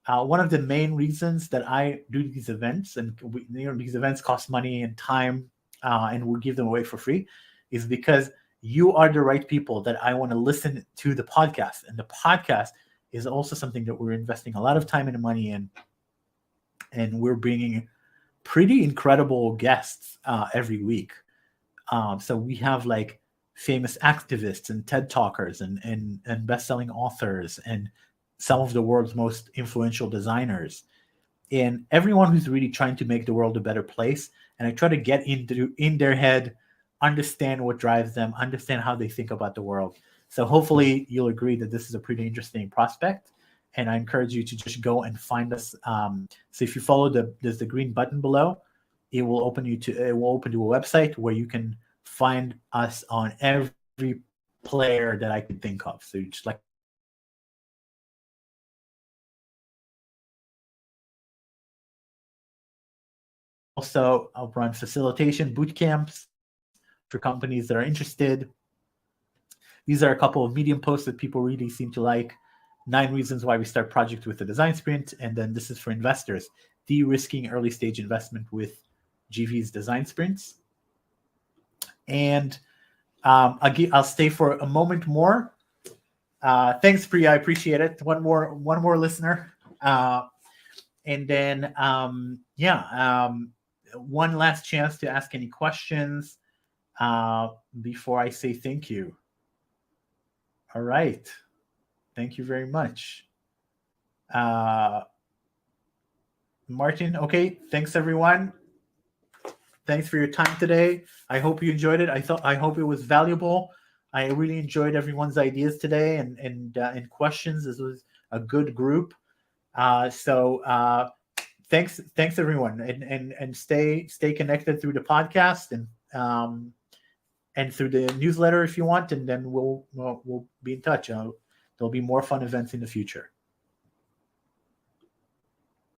one of the main reasons that I do these events, and these events cost money and time, and we give them away for free, is because you are the right people that I want to listen to the podcast. And the podcast is also something that we're investing a lot of time and money in. And we're bringing pretty incredible guests every week. So we have like famous activists and TED talkers and best-selling authors and some of the world's most influential designers and everyone who's really trying to make the world a better place. And I try to get in their head, understand what drives them, understand how they think about the world. So hopefully you'll agree that this is a pretty interesting prospect. And I encourage you to just go and find us. So if you follow there's the green button below, it will open to a website where you can find us on every player that I can think of. So you just like also I'll run facilitation boot camps for companies that are interested. These are a couple of Medium posts that people really seem to like. 9 reasons why we start projects with a design sprint. And then this is for investors, de-risking early stage investment with GV's design sprints. And I'll stay for a moment more. Thanks, Priya. I appreciate it. One more listener. And then, one last chance to ask any questions before I say thank you. All right. Thank you very much. Martin, okay. Thanks, everyone. Thanks for your time today. I hope you enjoyed it. I hope it was valuable. I really enjoyed everyone's ideas today and questions. This was a good group. Thanks everyone, and stay connected through the podcast and through the newsletter if you want, and then we'll be in touch. There'll be more fun events in the future.